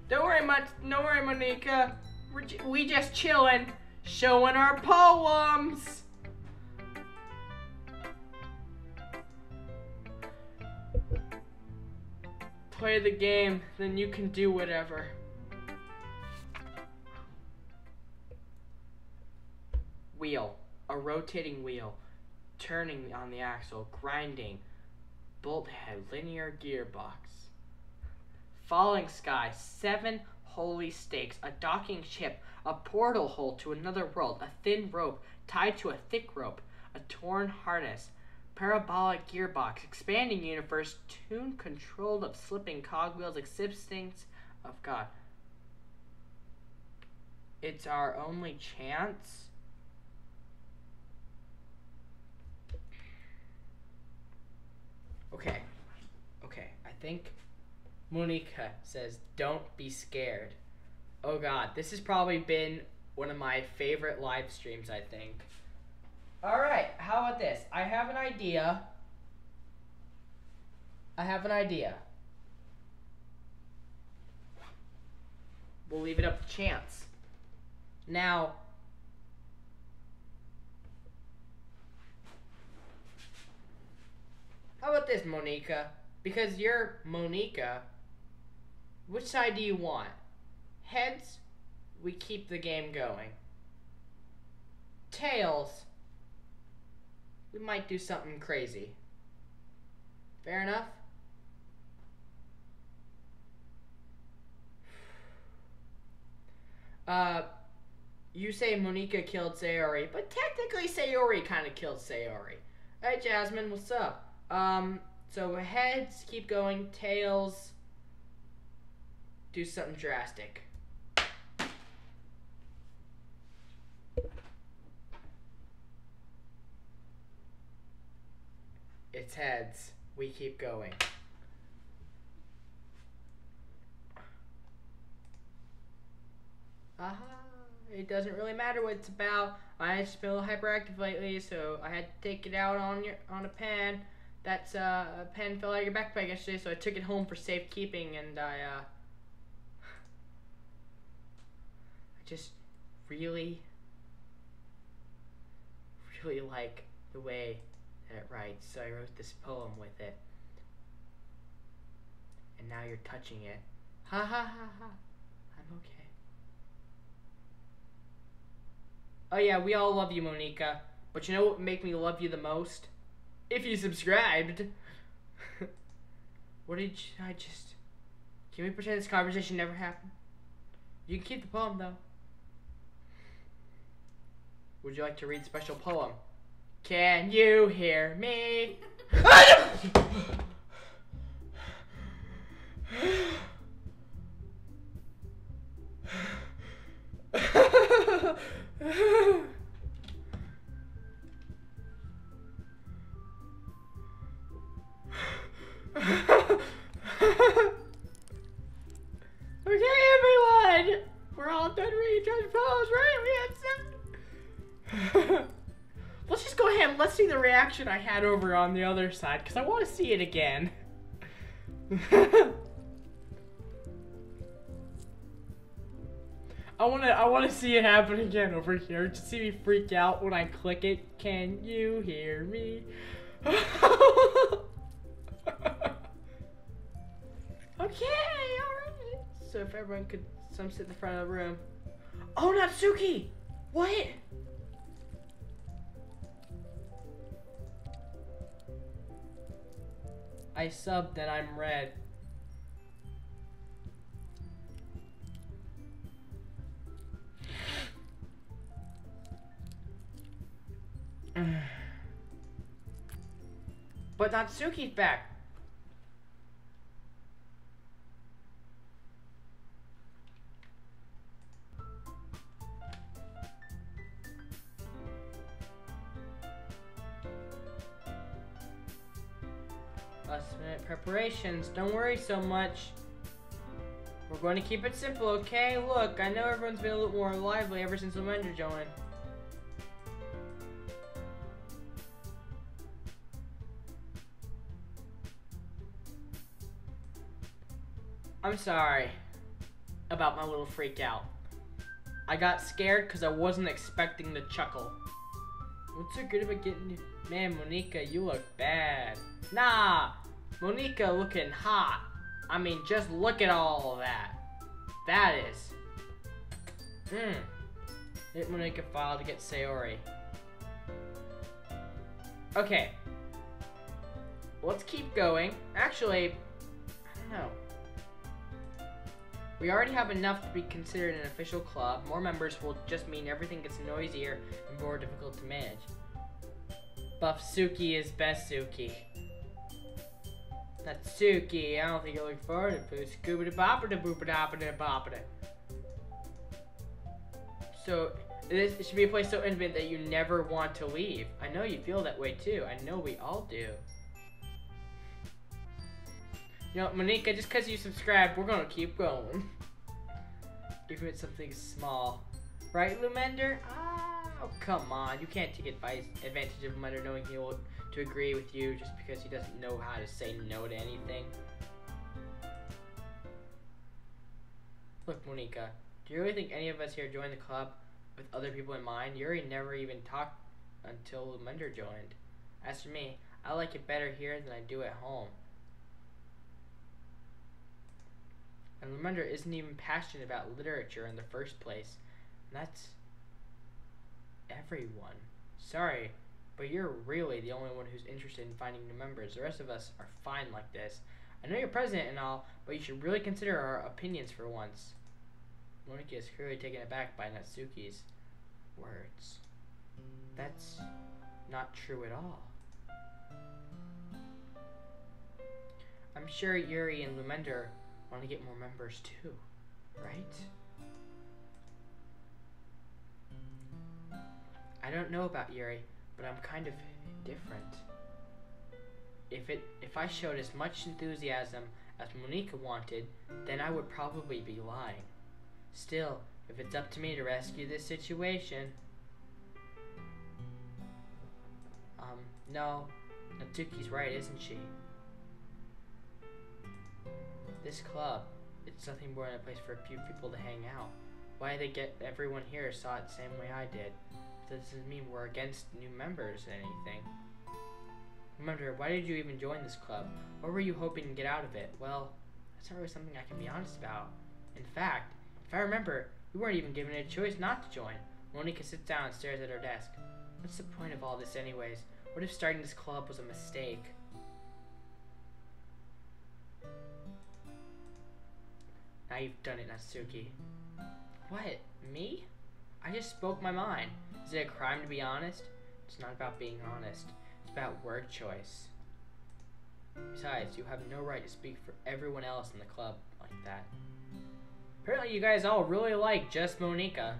Don't worry, Monica. We just chilling, showing our poems. Play the game, then you can do whatever. Wheel, a rotating wheel, turning on the axle, grinding, bolt head, linear gearbox. falling sky, 7 holy stakes, a docking ship, a portal hole to another world, a thin rope tied to a thick rope, a torn harness, parabolic gearbox, expanding universe, tune controlled of slipping cogwheels, existence of God. It's our only chance. Okay. I think Monica says, "Don't be scared." Oh God, this has probably been one of my favorite live streams, I think. All right, how about this? I have an idea. We'll leave it up to chance. Now, how about this, Monica? Because you're Monica, which side do you want? Heads, we keep the game going. Tails, we might do something crazy. Fair enough? You say Monica killed Sayori, but technically Sayori kind of killed Sayori. Alright, Jasmine, what's up? So heads, keep going. Tails, do something drastic. It's heads. We keep going. Aha. It doesn't really matter what it's about. I just been a little hyperactive lately, so I had to take it out on a pen. That's a pen fell out of your backpack yesterday, so I took it home for safekeeping, and I just really like the way that it writes, so I wrote this poem with it. And now you're touching it. Ha ha ha ha. I'm okay. Oh yeah, we all love you, Monica. But you know what would make me love you the most? If you subscribed. What did I just... Can we pretend this conversation never happened? You can keep the poem, though. Would you like to read a special poem? Can you hear me? Okay, everyone! We're all done reading each other's poems, right? We had 7. Let's just go ahead and let's see the reaction I had over on the other side, because I want to see it again. I want to see it happen again over here. Just see me freak out when I click it. Can you hear me? Okay, alright. So if everyone could some sit in the front of the room. Oh, Natsuki! What? I subbed and I'm red. But Natsuki's back. Last minute preparations. Don't worry so much. We're going to keep it simple, okay? Look, I know everyone's been a little more lively ever since Lavender joined. I'm sorry about my little freak out. I got scared because I wasn't expecting the chuckle. What's so good about getting you? Man, Monica, you look bad. Nah, Monica looking hot. I mean, just look at all of that. That is. Hit Monica file to get Sayori. Okay. Let's keep going. Actually, I don't know. We already have enough to be considered an official club. More members will just mean everything gets noisier and more difficult to manage. Buff Suki is best Suki. That's Suki. I don't think you'll look forward to it. Scuba da boppa da boopa da boppa da. So, this should be a place so intimate that you never want to leave. I know you feel that way too. I know we all do. You know, Monica, just because you subscribed, we're gonna keep going. Even if it's something small. Right, Lumender? Oh, come on. You can't take advantage of Lumender knowing he will to agree with you just because he doesn't know how to say no to anything. Look, Monica, do you really think any of us here joined the club with other people in mind? Yuri never even talked until Lumender joined. As for me, I like it better here than I do at home. And Lumender isn't even passionate about literature in the first place. And that's everyone. Sorry, but you're really the only one who's interested in finding new members. The rest of us are fine like this. I know you're president and all, but you should really consider our opinions for once. Monika is clearly taken aback by Natsuki's words. That's not true at all. I'm sure Yuri and Lumender want to get more members too, right? I don't know about Yuri, but I'm kind of different. If I showed as much enthusiasm as Monika wanted, then I would probably be lying. Still, if it's up to me to rescue this situation... no, Natsuki's right, isn't she? This club, it's nothing more than a place for a few people to hang out. Why they get everyone here saw it the same way I did. That doesn't mean we're against new members or anything. Remember, why did you even join this club? What were you hoping to get out of it? Well, that's not really something I can be honest about. In fact, if I remember, you weren't even given a choice not to join. Monika sits down and stares at her desk. What's the point of all this anyways? What if starting this club was a mistake? Now you've done it, Natsuki. What? Me? I just spoke my mind. Is it a crime to be honest? It's not about being honest. It's about word choice. Besides, you have no right to speak for everyone else in the club like that. Apparently you guys all really like just Monika.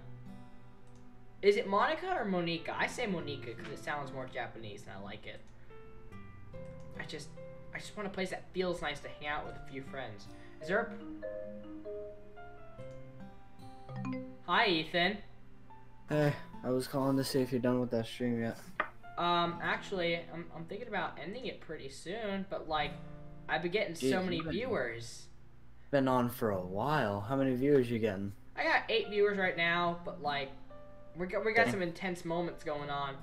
Is it Monica or Monika? I say Monika because it sounds more Japanese and I like it. I just want a place that feels nice to hang out with a few friends. Is there a... Hi, Ethan.
Hey, I was calling to see if you're done with that stream yet.
Actually, I'm thinking about ending it pretty soon, but like, I've been getting so many viewers.
Been on for a while. How many viewers you getting?
I got 8 viewers right now, but like, we got some intense moments going on.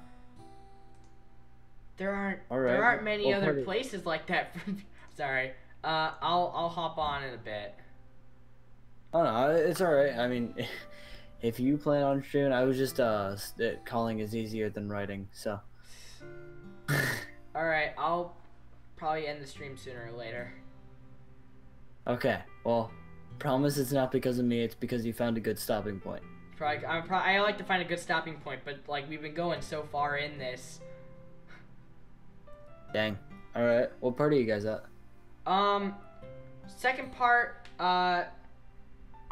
There aren't many other places like that. Sorry. I'll hop on in a bit.
Oh no, it's alright. I mean, if you plan on streaming, I was just calling is easier than writing, so.
Alright, I'll probably end the stream sooner or later.
Okay, well, promise it's not because of me, it's because you found a good stopping point.
I like to find a good stopping point, but like we've been going so far in this.
Dang. Alright, what part are you guys at?
Second part,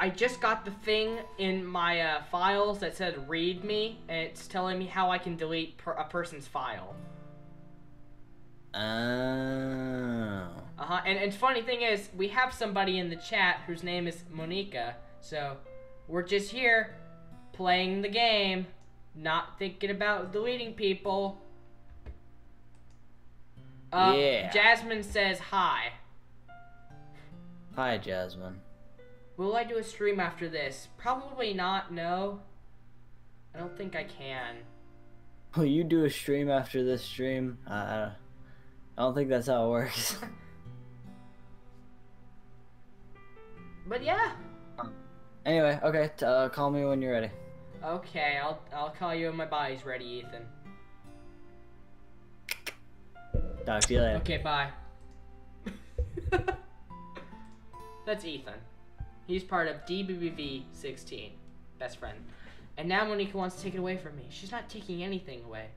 I just got the thing in my files that said read me, and it's telling me how I can delete a person's file.
Oh.
And funny thing is, we have somebody in the chat whose name is Monika, so we're just here playing the game, not thinking about deleting people.
Yeah.
Jasmine says hi.
Hi, Jasmine.
Will I do a stream after this? Probably not, no. I don't think I can.
Will you do a stream after this stream? I don't think that's how it works.
But yeah.
Anyway, okay, call me when you're ready.
Okay, I'll call you when my body's ready, Ethan.
Talk to you later.
Okay, bye. That's Ethan. He's part of DBBV 16. Best friend. And now Monika wants to take it away from me. She's not taking anything away.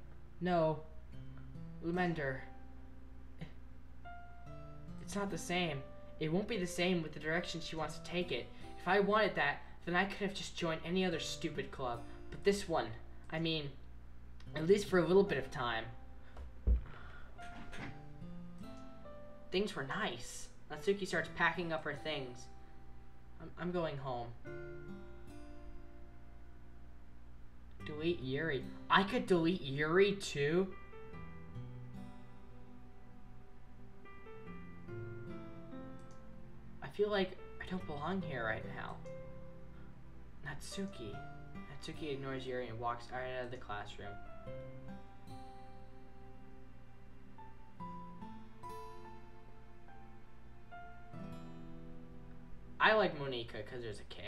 No. Lumender. It's not the same. It won't be the same with the direction she wants to take it. If I wanted that, then I could have just joined any other stupid club. But this one, I mean, at least for a little bit of time. Things were nice. Natsuki starts packing up her things. I'm going home. Delete Yuri. I could delete Yuri too? I feel like I don't belong here right now. Natsuki. Natsuki ignores Yuri and walks out of the classroom. I like Monika because there's a K.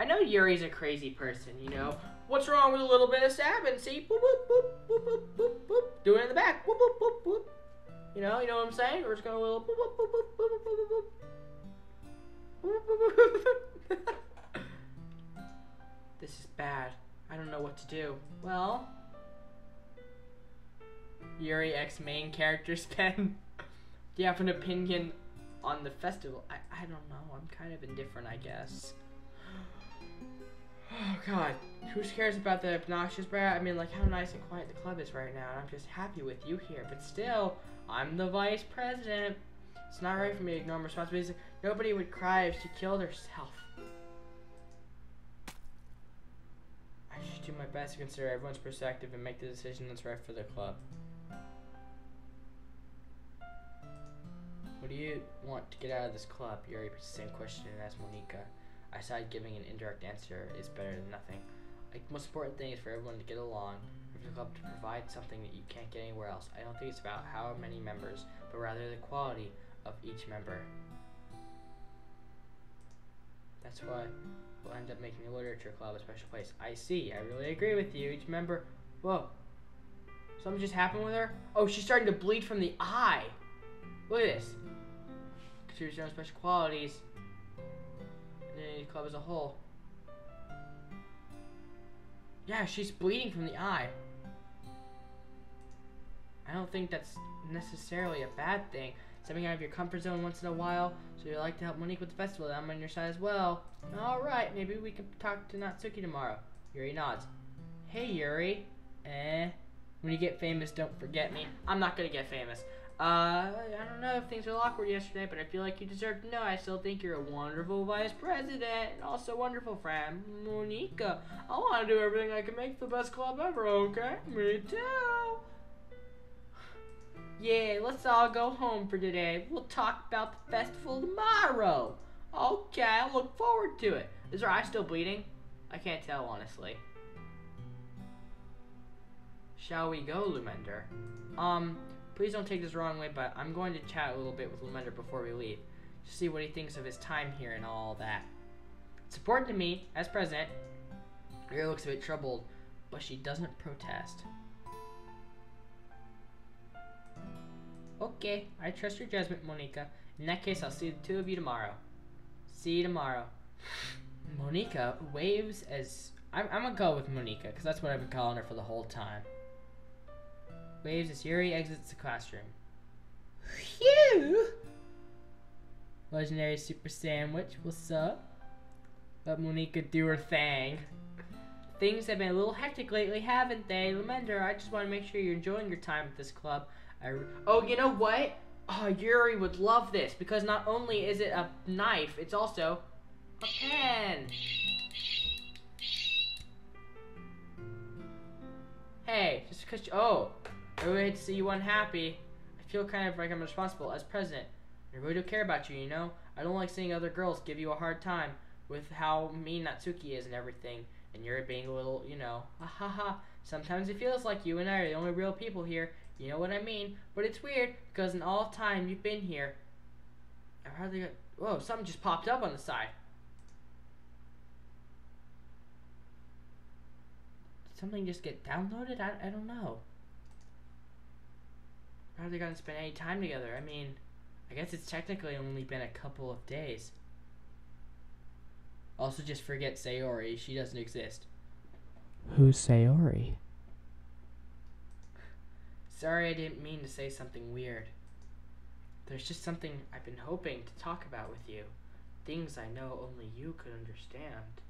I know Yuri's a crazy person, you know. What's wrong with a little bit of stabbing? See? Boop, boop, boop, boop, boop, boop, boop. Do it in the back. Boop, boop, boop, boop. You know what I'm saying? We're just going a little boop, boop, boop, boop, boop, boop, boop, boop, boop, boop. This is bad. I don't know what to do. Well, Yuri X main character's pen. Do you have an opinion on the festival? I don't know. I'm kind of indifferent, I guess. Oh god, who cares about the obnoxious brat? I mean, like, how nice and quiet the club is right now, and I'm just happy with you here, but still, I'm the vice president. It's not right for me to ignore my responsibilities. Nobody would cry if she killed herself. I should do my best to consider everyone's perspective and make the decision that's right for the club. What do you want to get out of this club? Yuri puts the same question as Monika. I decided giving an indirect answer is better than nothing. The most important thing is for everyone to get along, for the club to provide something that you can't get anywhere else. I don't think it's about how many members, but rather the quality of each member. That's why we'll end up making the literature club a special place. I see. I really agree with you. Each member... Whoa. Something just happened with her? Oh, she's starting to bleed from the eye. Look at this. Considers your own special qualities. The club as a whole. Yeah, she's bleeding from the eye. I don't think that's necessarily a bad thing. Stepping out of your comfort zone once in a while, so you like to help Monique with the festival. I'm on your side as well. Alright, maybe we can talk to Natsuki tomorrow. Yuri nods. Hey Yuri. When you get famous, don't forget me. I'm not gonna get famous. I don't know if things were awkward yesterday, but I feel like you deserve to know I still think you're a wonderful vice president and also a wonderful friend, Monika. I want to do everything I can make the best club ever, okay? Me too. Yeah, let's all go home for today. We'll talk about the festival tomorrow. Okay, I look forward to it. Is her eye still bleeding? I can't tell, honestly. Shall we go, Lumender? Please don't take this the wrong way, but I'm going to chat a little bit with Lumender before we leave. To see what he thinks of his time here and all that. It's important to me, as president. Yuri looks a bit troubled, but she doesn't protest. Okay, I trust your judgment, Monika. In that case, I'll see the two of you tomorrow. See you tomorrow. Monika waves as... I'm gonna go with Monika, because that's what I've been calling her for the whole time. Waves as Yuri exits the classroom. Phew! Legendary Super Sandwich, what's up? Let Monika do her thing. Things have been a little hectic lately, haven't they? Lumender, I just want to make sure you're enjoying your time at this club. Oh, you know what? Oh, Yuri would love this, because not only is it a knife, it's also a pen. Hey, just because oh, I really hate to see you unhappy. I feel kind of like I'm responsible as president. I really do care about you, you know? I don't like seeing other girls give you a hard time with how mean Natsuki is and everything. And you're being a little, you know, ha ha ha. Sometimes it feels like you and I are the only real people here. You know what I mean? But it's weird, because in all time you've been here, I hardly got... Whoa, something just popped up on the side. Did something just get downloaded? I don't know. Hardly gotten to spend any time together. I mean, I guess it's technically only been a couple of days. Also, just forget Sayori. She doesn't exist. Who's Sayori? Sorry, I didn't mean to say something weird. There's just something I've been hoping to talk about with you. Things I know only you could understand.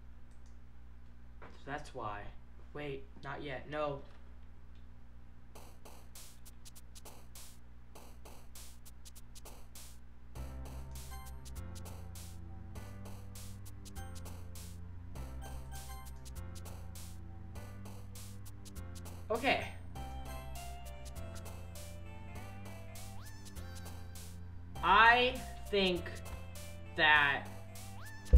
So that's why. Wait, not yet. No. Okay. I think that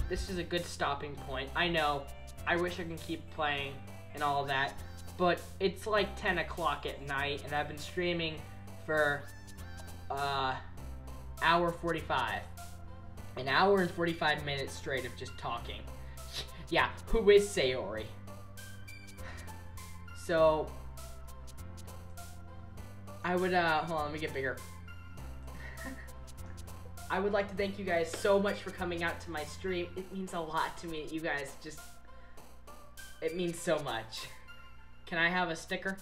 this is a good stopping point. I know, I wish I can keep playing and all of that, but it's like 10 o'clock at night, and I've been streaming for hour 45. An hour and 45 minutes straight of just talking. Yeah, who is Sayori? So, I would, hold on, let me get bigger. I would like to thank you guys so much for coming out to my stream. It means a lot to me that you guys just... It means so much. Can I have a sticker?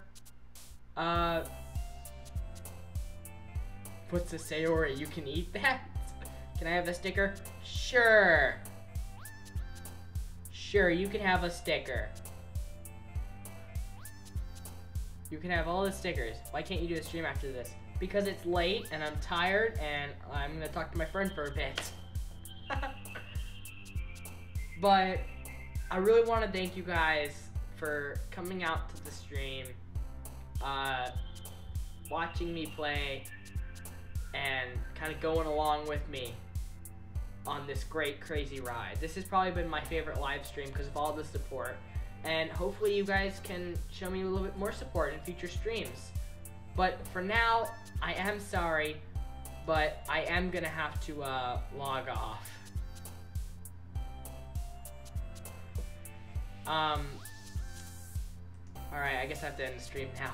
What's a Sayori? You can eat that? Can I have a sticker? Sure. Sure, you can have a sticker. You can have all the stickers. Why can't you do a stream after this? Because it's late and I'm tired and I'm gonna talk to my friend for a bit. But I really want to thank you guys for coming out to the stream, watching me play, and kind of going along with me on this great crazy ride. This has probably been my favorite live stream because of all the support, and hopefully you guys can show me a little bit more support in future streams. But for now, I am sorry, but I am gonna have to log off. Alright, I guess I have to end the stream now.